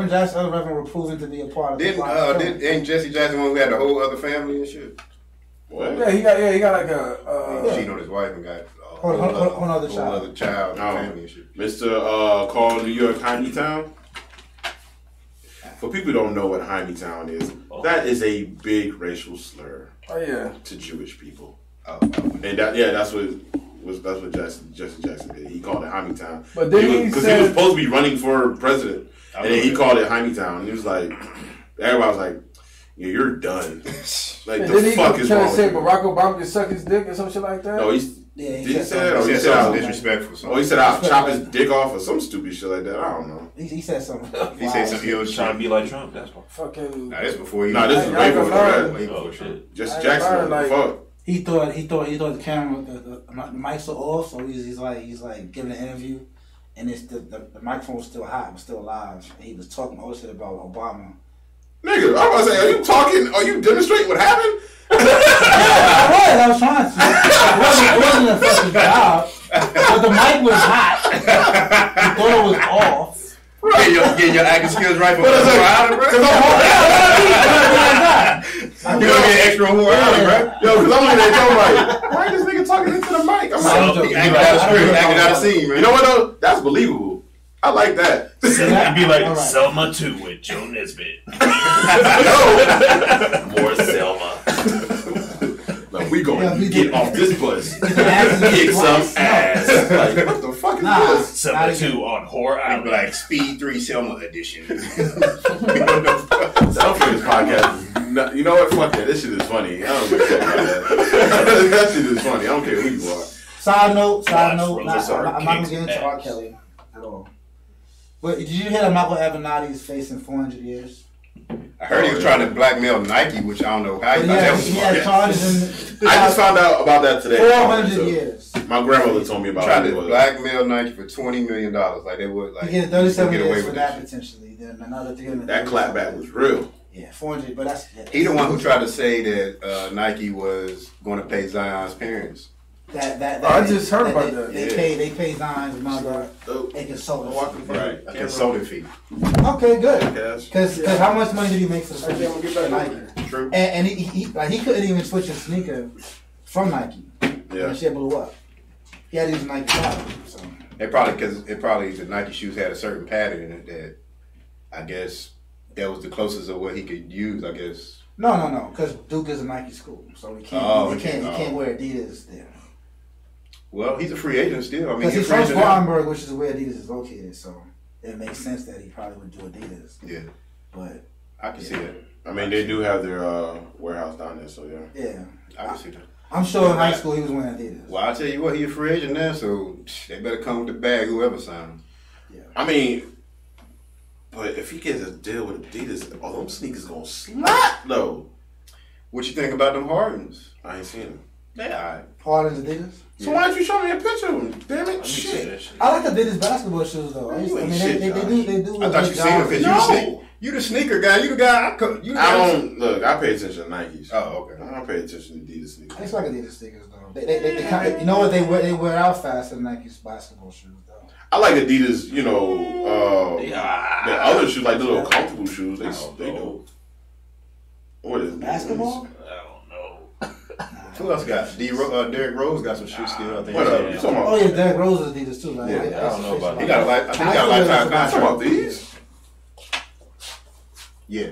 Jackson, other Reverend were proven to be a part of the plot. Didn't Jesse Jackson one who had the whole other family and shit? What? Yeah, he got like a cheating on his wife and got another child family and shit. Mr. Called New York Town. For people who don't know what Town is, that is a big racial slur. Oh yeah. To Jewish people. And that's what Jesse Jackson did. He called it Town. But then because he was supposed to be running for president, and then he called it Town. And he was like, everybody was like, yeah, you're done. Like, the fuck is wrong with you? Barack Obama can suck his dick or some shit like that? No, he said something disrespectful. He said I'll chop his dick off or some stupid shit like that. I don't know. He said something. He said something. He was trying to be like Trump. That's why. Fucking. Nah, this before you. Nah, this is way before that. Oh shit. Jesse Jackson. What the fuck? He thought the camera, the mics were off, so he's like giving an interview, and the microphone was still hot, was still live, and he was talking all shit about Obama. Nigga, I was saying, are you demonstrating what happened? I was trying to. It wasn't a fucking job, but the mic was hot. He thought it was off. Right. Getting your acting skills right for 4 hours, bro. You gonna get extra 4 hours, bro? Yo, because I'm looking at you like, why is this nigga talking into the mic? I'm like, acting out of scene, man. You know what though? That's believable. I like that. It'd be like Selma 2 with Joe Nesbitt. More Selma. Like, we gonna get off this bus. Kick some ass. Like, what the fuck is this? Selma 2 on Horror Island. Like Speed 3 Selma edition. Selfridge podcast. You know what? Fuck that. This shit is funny. I don't give a fuck about that. That shit is funny. I don't care who you are. Side note. I'm not gonna get into R. Kelly at all. But did you hear that Michael Avenatti is facing 400 years? I heard he was trying to blackmail Nike, which I don't know how he had charges I just found out about that today. 400 years. My grandmother told me about it. Tried to blackmail Nike for $20 million. Like they would, like he get 37 years for that potentially. Then another 300. That clapback was real. Yeah, 400. But that's he the one who tried to say that Nike was going to pay Zion's parents. I just heard about that. They pay Zion's mother a consultant fee. Right, a consultant fee. Okay, good. Because how much money did he make for the Nike? True. And he couldn't even switch his sneaker from Nike. Yeah. And shit blew up. He had to use Nike product. So. It probably the Nike shoes had a certain pattern in it that I guess that was the closest of what he could use. I guess. No. Because Duke is a Nike school, so he can't wear Adidas there. Well, he's a free agent still. I mean, because he's from Spartanburg, which is where Adidas is located. So it makes sense that he probably would do Adidas. Yeah, But I can see that. I mean, they do have their warehouse down there, so yeah. yeah, I can see that. I'm sure in high school he was wearing Adidas. Well, I'll tell you what, he a free agent now, so they better come with the bag, whoever signed him. Yeah. I mean, but if he gets a deal with Adidas, all them sneakers gonna slap though. What you think about them Hardens? I ain't seen them. They alright. Harden's Adidas. So why don't you show me a picture of them? Damn it, Let me see shit. that shit. I like Adidas basketball shoes though. You ain't They shit, do. They do. I a thought good you seen them job. because you the sneaker guy. You the guy. I don't look. I pay attention to Nikes. Oh, okay. I don't pay attention to Adidas I sneakers. just like Adidas sneakers though. They kind of, you know what, they wear out faster than Nike's basketball shoes though. I like Adidas. You know, the other shoes, like the little comfortable shoes. They do. What is it? Basketball? I don't know. Who else got? Derrick Rose got some shoes still. I think. What up? You talking about? Oh yeah, Derrick Rose is Adidas too. Like, Yeah, I don't know about He got a I think he got a lifetime You talking about contract. these? Yeah.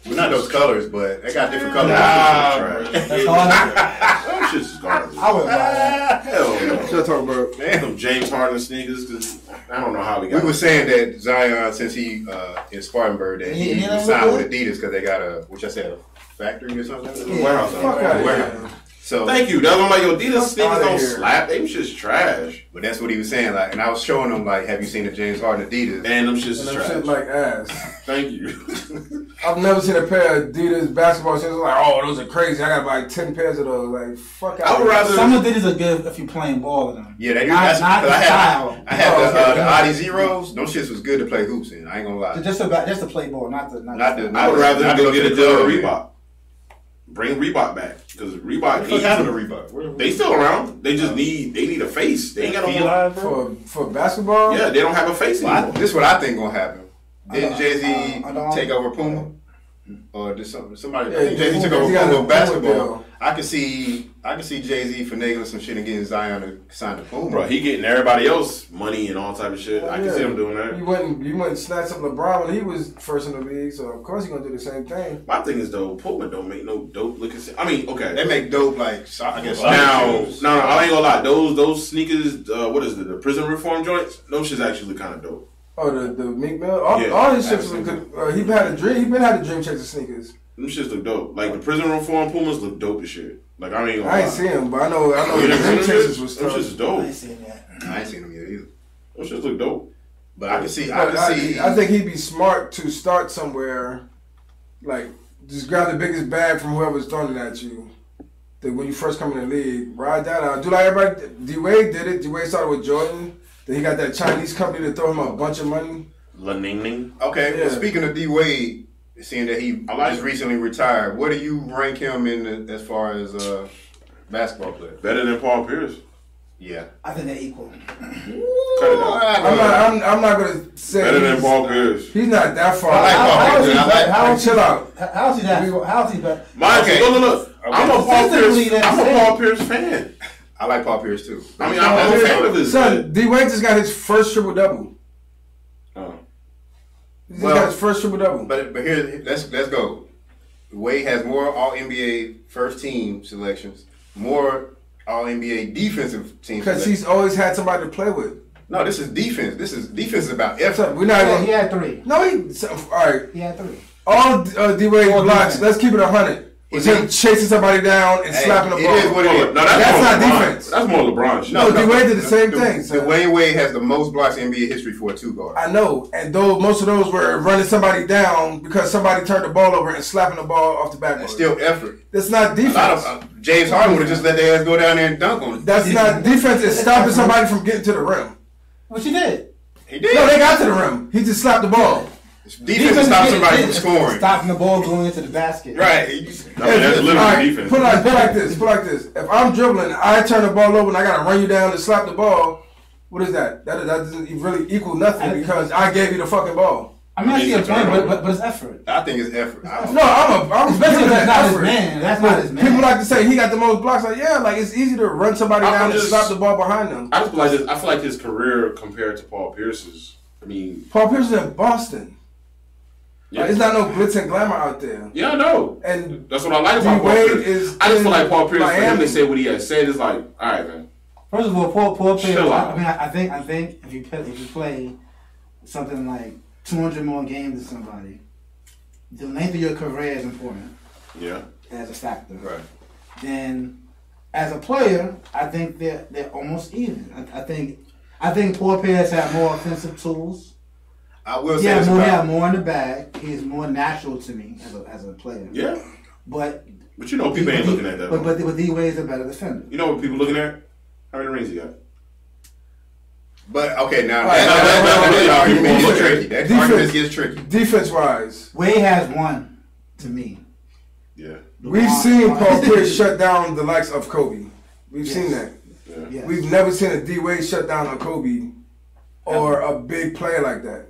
Well, not those colors, but they got different colors. Nah, Trash. That's all. That shit's just garbage. I would buy that. Hell no. What y'all talking about? Man, Them James Harden sneakers, cause I don't know how they we got. were saying that Zion, since he in Spartanburg, that He he don't signed look with Adidas because they got which I said, a factory or something. Yeah. Warehouse. Fuck out of Warehouse. here. So, Thank you. That's what I'm like. Yo, Adidas Fuck sneakers outta don't here. slap. Them shit's trash. but that's what he was saying. Like, and I was showing him like, have you seen the James Harden Adidas? And them shits is And them trash. shit like ass. Thank you. I've never seen a pair of Adidas basketball shoes like, oh, those are crazy. I got like 10 pairs of those. Like, fuck out. I would rather. Some Adidas are good if you playing ball in them. Yeah, they do. Not- That's not because the style. I had Oh, the Adi Zeros. Those shits was good to play hoops in. I ain't gonna lie. Just to play ball, not the. I would rather not go to get a the deal with club, Reebok. Bring Reebok back because Reebok What needs happened to them. Reebok? They still around. They just need a face. They ain't got no. Feli, bro. For basketball? Yeah, they don't have a face anymore. This is what I think gonna happen. Didn't Jay Z I don't- take over Puma? Or did somebody? Yeah, I think Jay Z took Jay-Z over got a Puma Puma basketball. deal. I could see Jay Z finagling some shit and getting Zion to sign to Puma. Bro, he getting everybody else money and all type of shit. I can see him doing that. You wouldn't snatch up LeBron when he was first in the league, so of course he's gonna do the same thing. My thing is though, Puma don't make no dope looking. I mean, okay. They make dope like I guess. Now, shoes. no, I ain't gonna lie. Those sneakers, what is it? The prison reform joints. Those shits actually look kind of dope. Oh, the Meek Mill, all his shits absolutely. look good. He been had a dream chase of sneakers. Them shits look dope. Like the prison reform Pumas look dope as shit. Like I ain't gonna lie. I ain't seen him, but I know You the never dream seen chases them was shits? Them tough. shits is I dope. ain't seen that. I ain't seen them yet either. Those shits look dope. But I can see. But I think he'd be smart to start somewhere, like just grab the biggest bag from whoever's throwing it at you. That when you first come in the league, ride that out. Do like everybody. D Wade did it. D Wade started with Jordan. Then he got that Chinese company to throw him a bunch of money. La Ning Ning. Okay, Yeah. well, speaking of D Wade, seeing that he I like just it. recently retired, what do you rank him in as far as basketball player? Better than Paul Pierce. Yeah. I think they're equal. Cut it out. I'm not gonna say Better than he's- Paul Pierce. He's not that far. I like Paul How is Pierce. he I like- better? How is he- chill out. How is he that? How is he better? Mind Okay. you, look. I'm a Paul Consistently, Pierce. I'm a that's Paul Pierce fan. I like Paul Pierce too. I mean, I'm a fan of his. Son, D Wade just got his first triple double. Oh. He just got his first triple double. But here, let's go. Wade has more All NBA first team selections, more All NBA defensive team Because selections. he's always had somebody to play with. No, this is defense. Defense is about effort. So we're not Yeah, even. he had three. No, all right. He had three. All D Wade All blocks. defense. Let's keep it 100. Was Is him he- chasing somebody down and Hey, slapping the it ball. is what it is. No, That's more not LeBron. defense. That's more LeBron shit. No, D-Wade did the same thing, The son. Dwayne Wade has the most blocks in NBA history for a two guard. I know, and most of those were running somebody down because somebody turned the ball over and slapping the ball off the backboard. That's still effort. That's not A lot defense. of James Harden would have just let their ass go down there and dunk on it. That's not defense. It's stopping somebody from getting to the rim. What you did? He did. No, they got to the rim. He just slapped the ball. Defense is stopping somebody from scoring. Stopping the ball going into the basket. Right. I mean, that's literally All right, defense. Put like this. If I'm dribbling, I turn the ball over and I gotta run you down and slap the ball. What is that? That doesn't really equal nothing because I gave you the fucking ball. I mean, I see your It's a point, turnover. but it's effort. I think it's effort. No, I'm Especially giving if that's that not his effort. man. That's not his man. People like to say he got the most blocks. Like, yeah, like it's easy to run somebody I'm down and just- slap the ball behind them. I just feel like this. I feel like his career compared to Paul Pierce's. I mean, Paul Pierce is in Boston. yeah, Like, it's not no glitz and glamour out there. yeah, I know. And That's what I like about Paul D-Wade Pierce. is I just feel in like Paul Pierce, for him Miami. to say what he has said is like, all right, man. First of all, Paul Pierce. Chill out. I mean, I think if you play something like 200 more games than somebody, the length of your career is important. Yeah. As a factor. Right. Then, as a player, I think they're almost even. I think Paul Pierce had more offensive tools. I will He say had this more, about more in the bag. He's more natural to me as a player. Yeah. But you know, people ain't looking at that. But D-Wade is a better defender. You know what people looking at? How many rings he got? But okay, now Right. that argument Defense- gets tricky. That argument gets tricky. Defense wise, Wade has one to me. Yeah. we've seen Paul Pierce shut down the likes of Kobe. We've seen that. Yeah. Yes. We've never seen a D-Wade shut down a Kobe or a big player like that.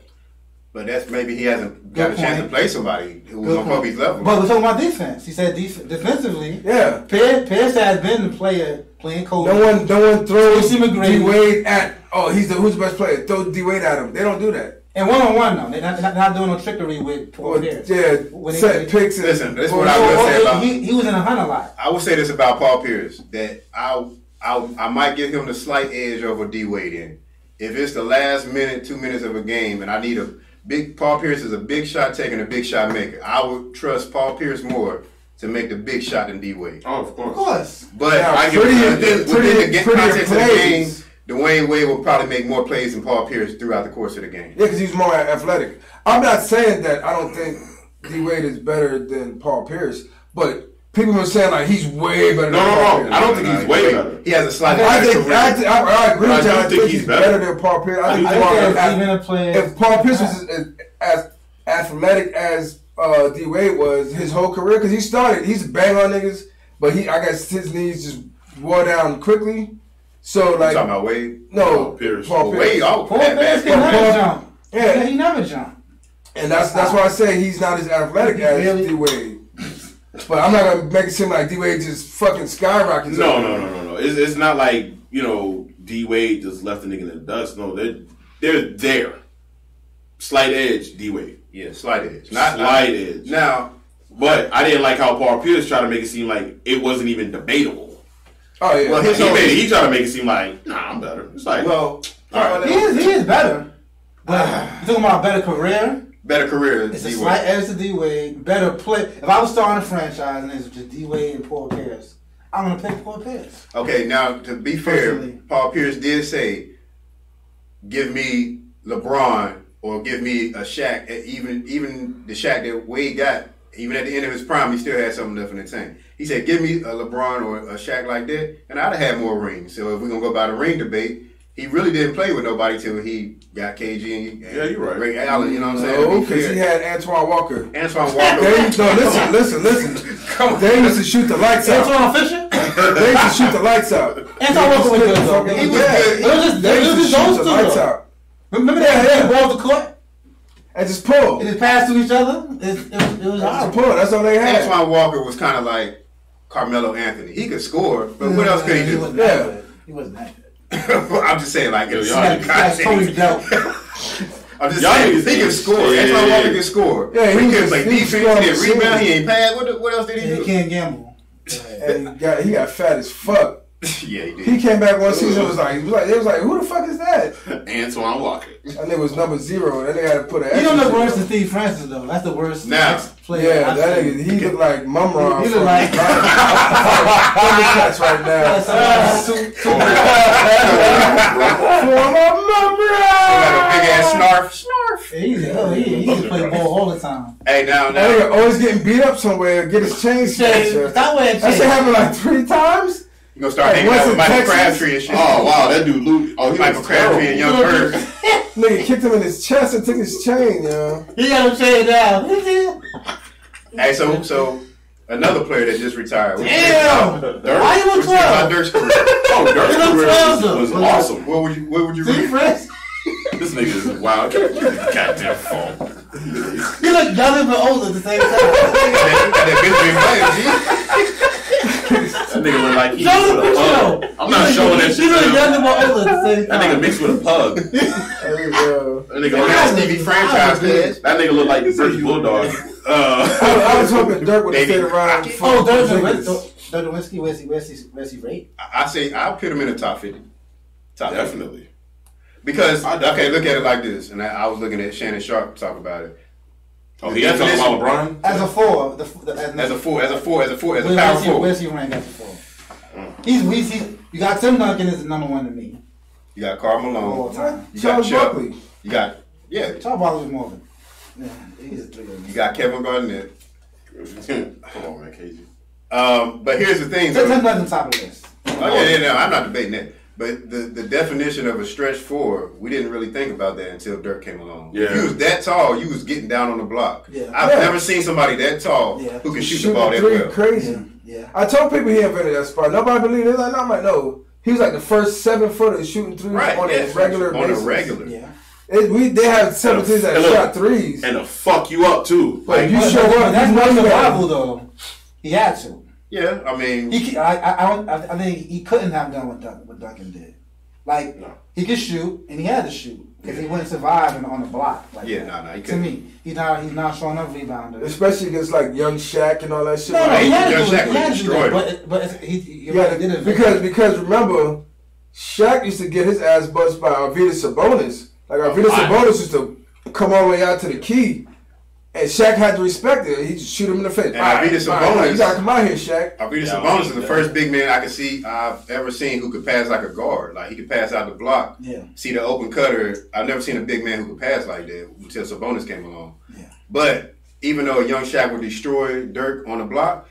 But that's maybe he hasn't got a chance to play somebody who was on Kobe's level. But we're talking about defense. He said defensively. Yeah. Pierce has been the player playing Kobe. No one throws Stacey McGrady. D-Wade at, who's the best player. Throw D-Wade at him. They don't do that. And one-on-one, though. They're not doing no trickery with Paul Pierce. Yeah, When set picks. And, Listen, this is what I will say about. He was in a hunt a lot. I will say this about Paul Pierce, that I might give him the slight edge over D-Wade in. If it's the last minute, 2 minutes of a game, and I need Paul Pierce is a big shot taker and a big shot maker. I would trust Paul Pierce more to make the big shot than D-Wade. Oh, of course. Of course. But Now, I give within the context of the game, plays. Dwayne Wade will probably make more plays than Paul Pierce throughout the course of the game. Yeah, because he's more athletic. I'm not saying that I don't think D-Wade is better than Paul Pierce, but people are saying like he's way better than Paul Pierce. I don't think he's way better. He has a slight. I agree with you. I don't think he's better than Paul Pierce. I think even a player. if Paul Pierce was as athletic as D-Wade was his whole career, because he's a bang on niggas, but I guess his knees just wore down quickly. So like, You talking about Wade? no, Pierce. Paul Pierce. Wade, Paul Pierce can never jump. Yeah. He never jumped. And that's why I say he's not as athletic as Really? D-Wade. But I'm not gonna make it seem like D-Wade just fucking skyrockets. No. It's not like, D-Wade just left the nigga in the dust. No, they're there. Slight edge, D-Wade. Yeah, slight edge. Slight edge. Now, But I didn't like how Paul Pierce tried to make it seem like it wasn't even debatable. Oh yeah. Well, He tried to make it seem like, nah, I'm better. It's like, well, all right. He is better. But you're talking about a better career. better career. It's a D-Wade. slight edge to D-Wade. Better play. If I was starting a franchise and it's just D-Wade and Paul Pierce, I'm going to pick Paul Pierce. Okay, now to be fair, Personally. Paul Pierce did say, "Give me LeBron or give me a Shaq." Even the Shaq that Wade got, even at the end of his prime, he still had something left in the tank. He said, "Give me a LeBron or a Shaq like that, and I'd have had more rings." So if we're gonna go by the ring debate, he really didn't play with nobody till he got KG and Yeah, you're right. Ray Allen. You know what I'm saying? No, To be because he fair. had Antoine Walker. Antoine Walker. Listen. Come on. They used to shoot the lights out. Antoine Fisher? They used to shoot the lights out. Antoine Walker was good, though. He was good. It was just They used to shoot those the two, lights though. out Remember that ball the court? and just pull. It just passed to each other? It was Just horrible. pull. That's all they had. Antoine Walker was kind of like Carmelo Anthony. He could score, but what else could he do? wasn't Yeah. that good. He wasn't that good. I'm just saying, like, Yo, it's y'all That's Tony context. Delk. I'm just Y'all saying, niggas he can is- score. yeah. Antoine Walker can score. Yeah, But he he couldn't was- play he was defense. He scoring didn't rebound. receivers. He ain't pass. What else did he Yeah, do? he can't gamble. And he got fat as fuck. Yeah, he He did. came back one season. It was like who the fuck is that? Antoine Walker. And it was number 0. And they had to put an. He don't extra look worse shit than Steve Francis, though. That's the worst Now. player. Yeah, I've that seen. nigga, he looked like Mumra. He look like- Thundercats right now. Got a big ass snarf. He used to play ball all the time. Hey, now. That nigga always getting beat up somewhere, get his chain snatched. Stop wearing That shit chains. happened like 3 times. You gonna start hanging Once out with in Michael Texas- Crabtree and shit. Oh, wow, that dude, Luke. Oh, he Michael was Crabtree and terrible. Young Bird. Nigga kicked him in his chest and took his chain, yo. He got him chained down. Hey, so another player that just retired. Damn! Dirk? Why you look Let's talk 12? about Dirk's career. Oh, Dirk's He looked career 12 though. was awesome. What would you Steve rate? Francis? This nigga is wild. Goddamn phone. He looked younger but older at the same time. That bitch been playing, That nigga look like he Show the with a pug. picture. I'm not showing that He shit. looked to younger him. but older at the same That time. nigga mixed with a pug. Hey, yo. That nigga G. look That's like, Stevie franchise players. that nigga look like British Bulldog. I was hoping Dirk would have stayed around. for Oh, Dirk Niggas. Nowitzki, where's he rate? I say I'll put him in the top 50. Top 50. Definitely. Because okay, look at it like this, and I was looking at Shannon Sharp talk about it. Oh, he talking about LeBron as a four, as a power forward. Where's he ranked as a four? He's you got Tim Duncan as the number one to me. You got Karl Malone. You Charles got Barkley. You got Charles Barkley was more than. Yeah, he's a three. You got Kevin Garnett. Come on, man, KG. But here's the thing. Tim Duncan top of the list. Oh yeah, no, I'm not debating that. But the definition of a stretch four, we didn't really think about that until Dirk came along. Yeah. If you was that tall, you was getting down on the block. Yeah. I've never seen somebody that tall who can shoot the ball that three well. crazy. Yeah. I told people he invented that spot. Nobody believed it. I'm like, no. He was like the first 7-footer shooting threes on a regular basis. On a regular. Yeah. They have 17s that shot threes. And to fuck you up, too. Like, you show up. That's not survival, though. He had to. Yeah, I mean. I think he couldn't have done what Duncan did. Like, he could shoot, and he had to shoot. Because he wouldn't survive on the block. Like he to couldn't. me, he's not showing up rebounder. Especially against, like, young Shaq and all that shit. No, he had to do destroyed. But he did it. Because remember, Shaq used to get his ass buzzed by Arvydas Sabonis. Like, Arvydas Sabonis used to come all the way out to the key. And Shaq had to respect it. He'd just shoot him in the face. And Arvydas Sabonis, you gotta come out here, Shaq. Arvydas Sabonis is the first big man I've ever seen who could pass like a guard. Like, he could pass out the block. Yeah. See the open cutter. I've never seen a big man who could pass like that until Sabonis came along. Yeah. But even though a young Shaq would destroy Dirk on the block,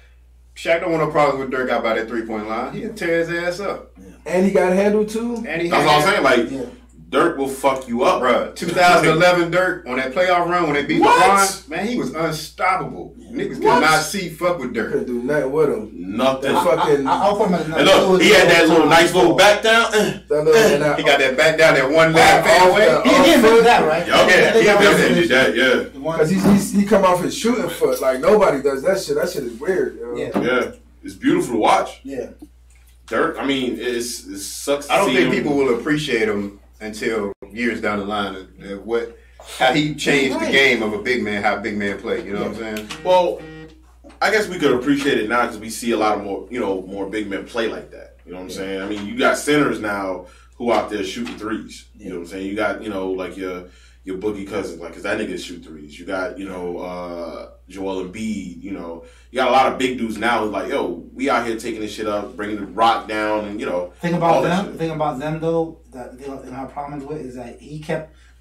Shaq don't want no problems with Dirk out by that 3-point line. He'd tear his ass up. Yeah. And he got handled too. And That's what I'm saying. Like, Dirk will fuck you up, bruh. 2011 Dirk on that playoff run when they beat LeBron, man, he was unstoppable. Niggas could not see fuck with Dirk. Couldn't do nothing with him. Nothing. I'll put him at and look, he had that little nice little back down. He got that back down, that one leg fadeaway. He invented that, right? Okay, he invented that, yeah. Because he come off his shooting foot like nobody does that shit. That shit is weird. Yo. Yeah, it's beautiful to watch. Yeah. Dirk, I mean, it sucks. I don't think people will appreciate him until years down the line how he changed the game of a big man, how big man play. You know what I'm saying? Well, I guess we could appreciate it now because we see a lot of more big men play like that. You know what I'm saying? I mean, you got centers now who out there shooting threes. You know what I'm saying? You got like your Boogie Cousins, like, because that nigga shoot threes. You got Joel Embiid. You got a lot of big dudes now who's like, yo, we out here taking this shit up, bringing the rock down, and Thing about them though that they don't have problems with is that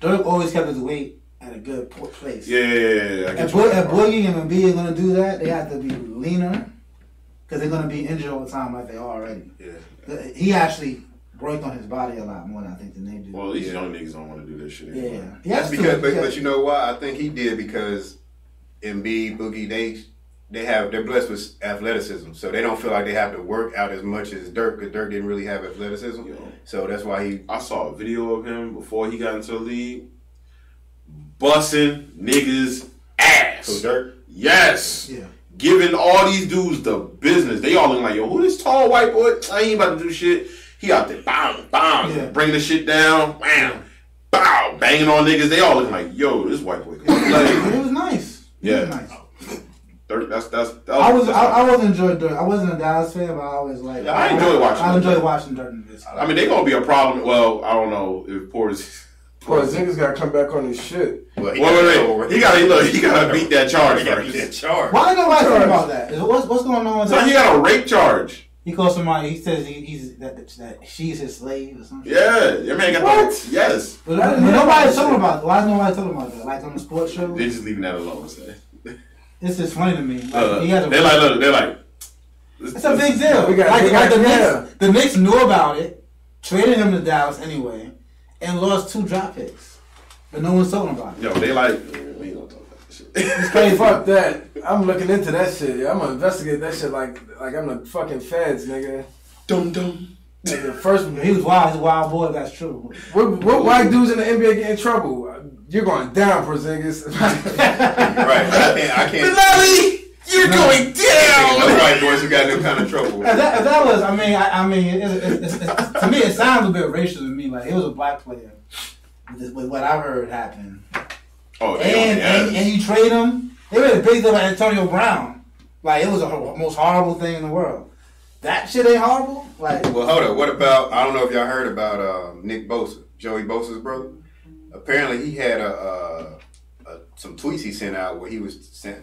Dirk always kept his weight at a good place. Yeah. If Boogie and Embiid are gonna do that, they have to be leaner because they're gonna be injured all the time like they are already. Yeah. He actually worked on his body a lot more, I think, than they do. Well, these young niggas don't want to do this shit anymore. Yeah. That's because, but you know why? I think he did because Embiid, Boogie, they're blessed with athleticism, so they don't feel like they have to work out as much as Dirk, because Dirk didn't really have athleticism. So that's why I saw a video of him before he got into the league, busting niggas' ass. So Dirk? Yes. Yeah. Giving all these dudes the business. They all look like, yo, who this tall white boy? I ain't about to do shit. He out there, bringing the shit down, bam, bow, banging on niggas. They all looking like, yo, this white boy. It was nice. Yeah. It was nice. Dirk, I was enjoying Dirk. I wasn't a Dallas fan, but I always like. Yeah, I enjoy watching. I enjoy watching Dirk. I mean, they gonna be a problem. Well, I don't know if Porzingis gotta come back on his shit. Wait. He gotta beat that charge first. Why nobody talking about that? What's going on with So that? he got a rape charge. He calls somebody. He says that she's his slave or something. Yeah, your man got What? Yes. But nobody's talking about it. Why is nobody talking about that? Like on the sports show? They're just leaving that alone. It's just funny to me. They're like. It's a big deal. The Knicks knew about it, traded him to Dallas anyway, and lost 2 draft picks. But no one's talking about it. Yo, they like, we ain't gonna talk about this shit. It's crazy. Fuck that. I'm looking into that shit. Yeah, I'm gonna investigate that shit like I'm the fucking feds, nigga. Dum. Nigga, first, he was wild. He's a wild boy. That's true. What white dudes in the NBA get in trouble? You're going down, Porzingis. Right. I can't. Benelli, you're going down. Those white boys who got no kind of trouble. If that was, I mean, to me, it sounds a bit racial to me. Like, it was a black player with what I heard happen. Oh, and you trade him. They made a big deal about Antonio Brown. Like, it was the most horrible thing in the world. That shit ain't horrible. Like, well, hold up. What about? I don't know if y'all heard about Nick Bosa. Joey Bosa's brother. Apparently, he had some tweets he sent out where he was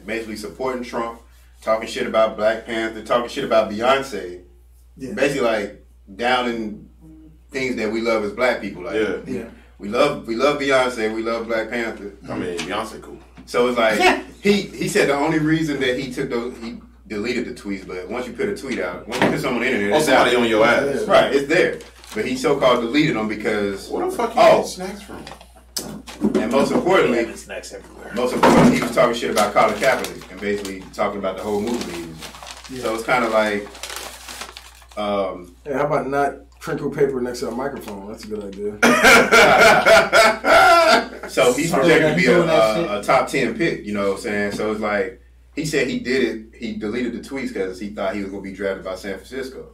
basically supporting Trump, talking shit about Black Panther, talking shit about Beyonce, basically like downing things that we love as Black people. Like, we love Beyonce, we love Black Panther. I mean, Beyonce cool. So it's like he said the only reason that he deleted the tweets, but once you put a tweet out, once you put someone on the internet, somebody on your ass, right? It's there, but he so-called deleted them because where the fuck you get snacks from? And most importantly, snacks everywhere. He was talking shit about Colin Kaepernick and basically talking about the whole movement. So it's kind of like, hey, how about not crinkle paper next to a microphone? That's a good idea. So he's projected to be a top 10 pick, you know what I'm saying? So it's like, he said he did it, he deleted the tweets because he thought he was going to be drafted by San Francisco.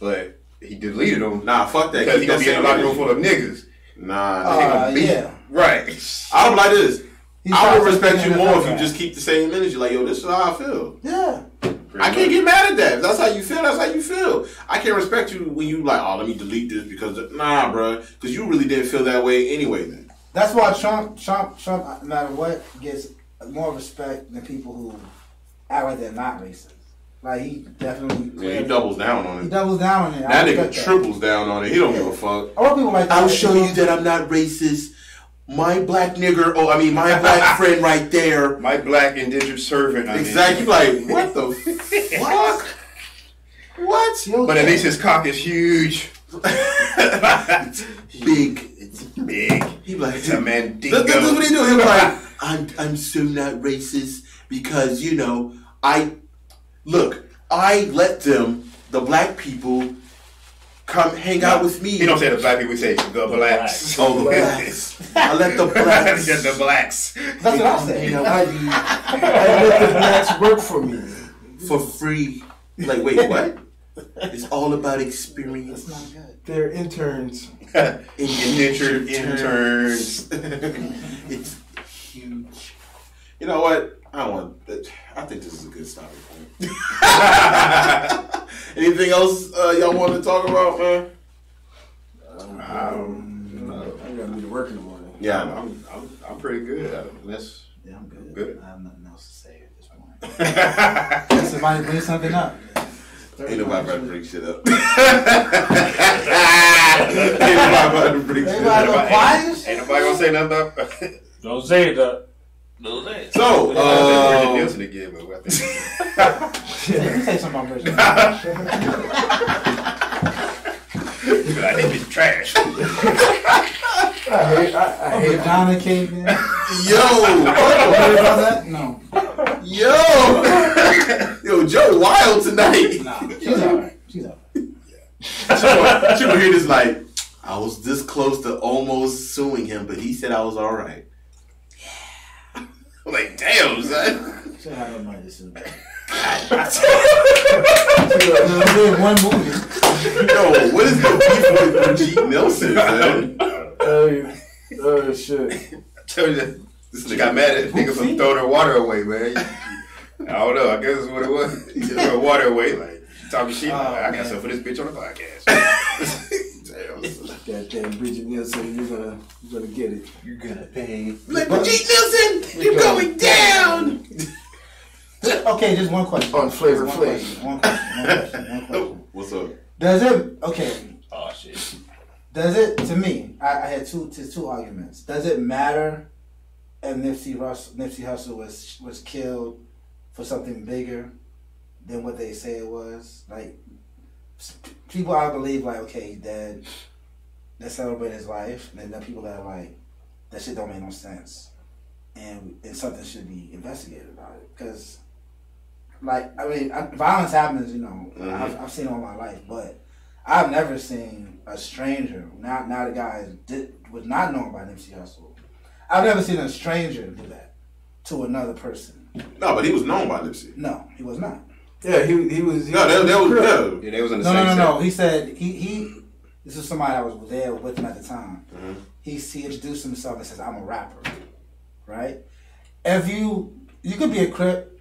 But he deleted them. Nah, fuck that. Because he's going to be in a locker room full of niggas. Nah, right. I don't like this. I would respect you more if you just keep the same energy. Like, yo, this is how I feel. Yeah. I can't get mad at that. If that's how you feel, that's how you feel. I can't respect you when you like, oh, let me delete this because, nah, bro. Because you really didn't feel that way anyway then. That's why Trump, no matter what, gets more respect than people who act like they're not racist. Like, he definitely... Yeah, he doubles down on it. He doubles down on it. That nigga triples down on it. He don't give a fuck. I want people like that. I'll show you that I'm not racist. My black nigger, my black friend right there. My black indentured servant. Exactly. Like, what the fuck? What? But at least his cock is huge. It's big. It's big. He like, it's a mandingo. That's what he do. He like, I'm so not racist because, you know, I let them, the black people, come hang out with me. He don't say the black people, he say the blacks. Oh, the blacks. I let the blacks. the blacks. That's what I say. You know, I let the blacks work for me. For free. Like, wait, what? It's all about experience. That's not good. They're interns. Indentured interns. It's huge. You know what? I think this is a good stopping point. Anything else y'all want to talk about, man? I gotta be to work in the morning. Yeah, I'm pretty good. I'm good. I have nothing else to say at this point. Good. Somebody bring something up. Ain't nobody about to bring shit up. Ain't nobody about to bring shit up. Ain't nobody gonna say nothing about. Don't say it, though. Don't say it. So, Bridget Nielsen again, but I think. Let me say something about Bridget. I think it's trash. I hate Donna came in. No. Yo, Joe wild tonight. Nah, she's alright. Yeah. She gonna hear this like, I was this close to almost suing him, but he said I was alright. Yeah. I'm like, damn, son. Should have no money to sue. One movie. Yo, what is the beef with Brigitte Nielsen, man? Oh shit! I tell you that this nigga got mad at nigga for throwing her water away, man. I don't know. I guess that's what it was. He just threw her water away, like talking shit. I got something for this bitch on the podcast. Damn. Goddamn Bridget Nielsen, you're gonna get it. You're gonna pay. Like Brigitte Nielsen, you're going down. Okay, just one question. On Flavor Flav. One question. What's up? Does it? Okay. Oh shit. Does it? To me, I had two arguments. Does it matter if Nipsey Hussle was killed for something bigger than what they say it was? Like, people I believe like, okay, he's dead. They celebrate his life, and then people that are like, that shit don't make no sense, and something should be investigated about it because. Like, I mean, violence happens, you know. Mm-hmm. I've seen it all my life, but I've never seen a stranger. Now the guy was not known by Nipsey Hussle. I've never seen a stranger do that to another person. No, but he was known by Nipsey. No, he was not. Yeah, he was. No, they was. Yeah, they was in the same set. No. He said he. This is somebody that was there with him at the time. Mm-hmm. He introduced himself and says, "I'm a rapper," right? If you could be a Crip.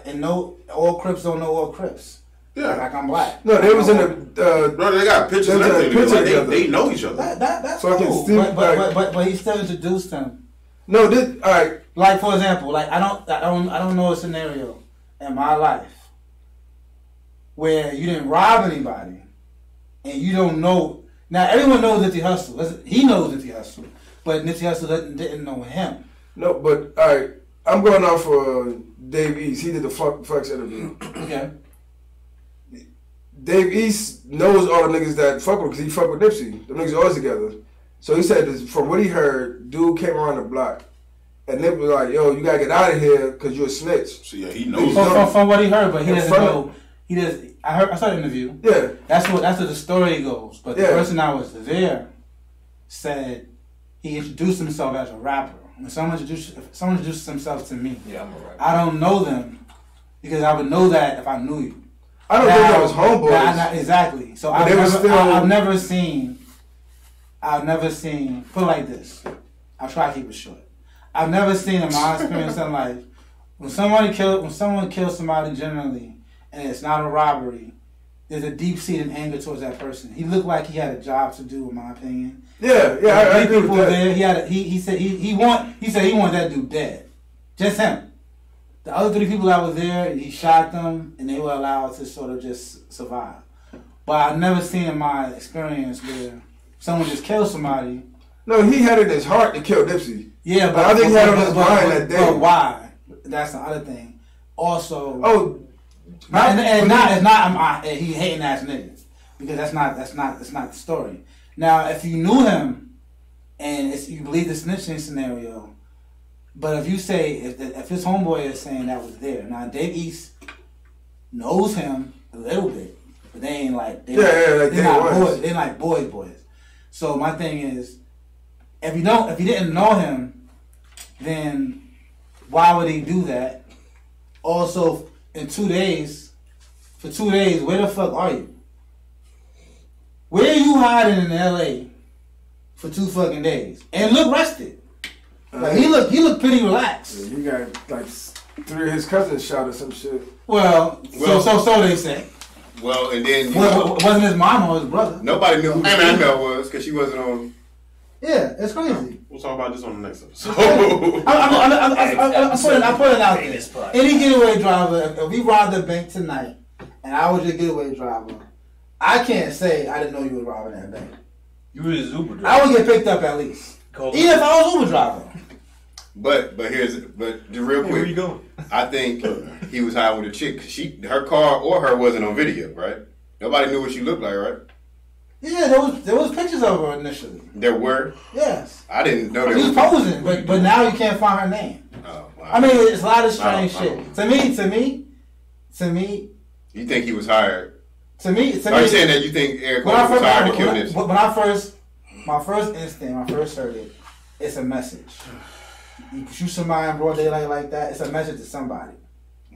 And no, all Crips don't know all Crips. Yeah. Like I'm black. No, they was in the. Bro, they got pictures and everything. Like, they know each other. That's Fucking cool. Steve, But he still introduced him. No, this all right. Like for example, like I don't know a scenario in my life where you didn't rob anybody and you don't know. Now everyone knows Nipsey Hussle. He knows Nipsey Hussle, but Nipsey Hussle didn't know him. No, but all right. I'm going off for Dave East. He did the Flex interview. Okay. Dave East knows all the niggas that fuck with because he fuck with Nipsey. The niggas always together. So he said, from what he heard, dude came around the block. And Nip was like, yo, you gotta get out of here because you're a snitch. So yeah, he knows. From what he heard, but he doesn't know. He does. I saw the interview. Yeah. That's what the story goes. But the person that was there said he introduced himself as a rapper. When someone introduces themselves to me, Yeah, I'm a rapper. I don't know them because I would know that if I knew you. I don't think that was homeboys. Exactly. So I've never seen. Put it like this. I'll try to keep it short. I've never seen in my experience in life when someone kills somebody generally and it's not a robbery, there's a deep-seated anger towards that person. He looked like he had a job to do, in my opinion. Yeah, I agree with that. There, he said he wanted that dude dead, just him. The other 3 people that were there, he shot them, and they were allowed to sort of just survive. But I've never seen in my experience where someone just kills somebody. No, he had it in his heart to kill Nipsey. Yeah, but I think he had it on his mind that day. But why? That's the other thing. Also, he hating ass niggas because that's not the story. Now, if you knew him and you believe the snitching scenario, but if you say if his homeboy is saying that was there, now Dave East knows him a little bit, but they ain't like they're not boys. They're like boys. So my thing is, if you didn't know him, then why would he do that? Also, for 2 days, where the fuck are you? Where are you hiding in LA for 2 fucking days and look rested? Like he looked pretty relaxed. Yeah, he got like 3 of his cousins shot or some shit. Well, so they say. Well, and then wasn't his mom or his brother? Nobody knew who the female was because she wasn't on. Yeah, it's crazy. We'll talk about this on the next episode. I'm putting it out there. Any getaway driver, if we robbed the bank tonight, and I was your getaway driver, I can't say I didn't know you were robbing that bank. You was his Uber driver. I would get picked up at least, even if I was Uber driver. But real quick, where you going? I think he was hiding with a chick. Her car or her wasn't on video, right? Nobody knew what she looked like, right? Yeah, there was pictures of her initially. There were? Yes. I didn't know there was. He was posing, but now you can't find her name. Oh, wow. I mean, it's a lot of strange shit. To me. You think he was hired? To me. Are you saying that you think Eric was hired to kill this? My first instinct, when I first heard it, it's a message. You shoot somebody in broad daylight like that, it's a message to somebody.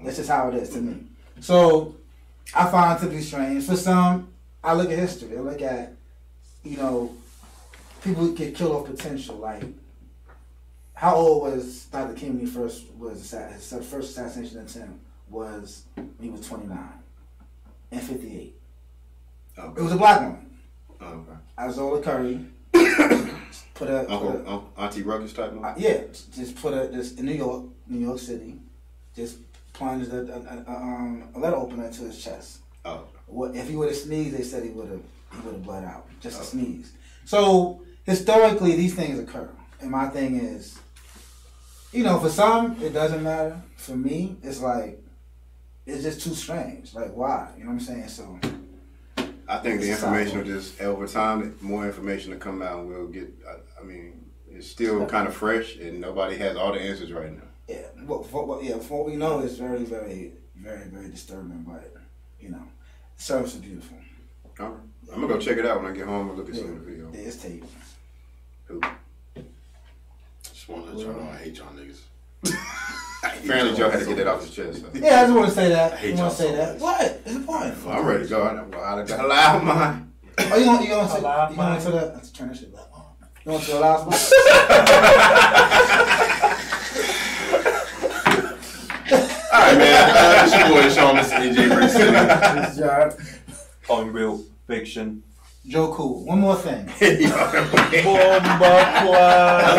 That's just how it is to me. So, I find it to be strange. For some, I look at history. I look at, people get killed off potential. Like, how old was Dr. King when he first was his first assassination attempt was when he was 29 and 58. Okay. It was a black woman. Okay. Isola Curry. Auntie Ruckus type one? Yeah, just in New York City, just plunged a letter opener into his chest. Oh. If he would have sneezed, they said he would have bled out. Just a sneeze. So historically, these things occur. And my thing is, for some it doesn't matter. For me, it's like it's just too strange. Like why? You know what I'm saying? So I think the information will just over time, more information to come out, and we'll get. I mean, it's still kind of fresh, and nobody has all the answers right now. Yeah. For what we know, it's very, very, very, very disturbing. But the service is beautiful. All right. I'm gonna go check it out when I get home and look at some of the video. Yeah, it's tape. Who? Just want to let y'all know I hate y'all niggas. Apparently, Joe had to get that off his chest. So. Yeah, I just want to say that. I hate y'all so much. What? It's important. Well, I'm ready to go. I got a loud mind. Oh, you going to the? Let's turn this shit back on. You want to the loud spot? All right, man. It's your boy Sean, Mr. AJ Brixton. This job. Unreal fiction. Joe Cool. One more thing. That's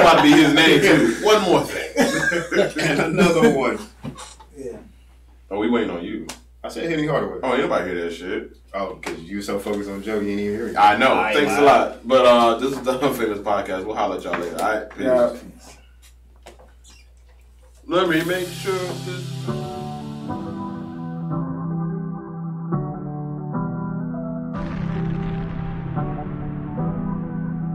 about to be his name too. One more thing. And another one. Yeah. Oh, we waiting on you. I said Henny Hardaway. Oh, ain't nobody hear that shit. Oh, because you so focused on Joe, you ain't even hear it. I know. Thanks a lot. But this is the Unfamous Podcast. We'll holler at y'all later. All right. Peace. Yeah. Let me make sure this.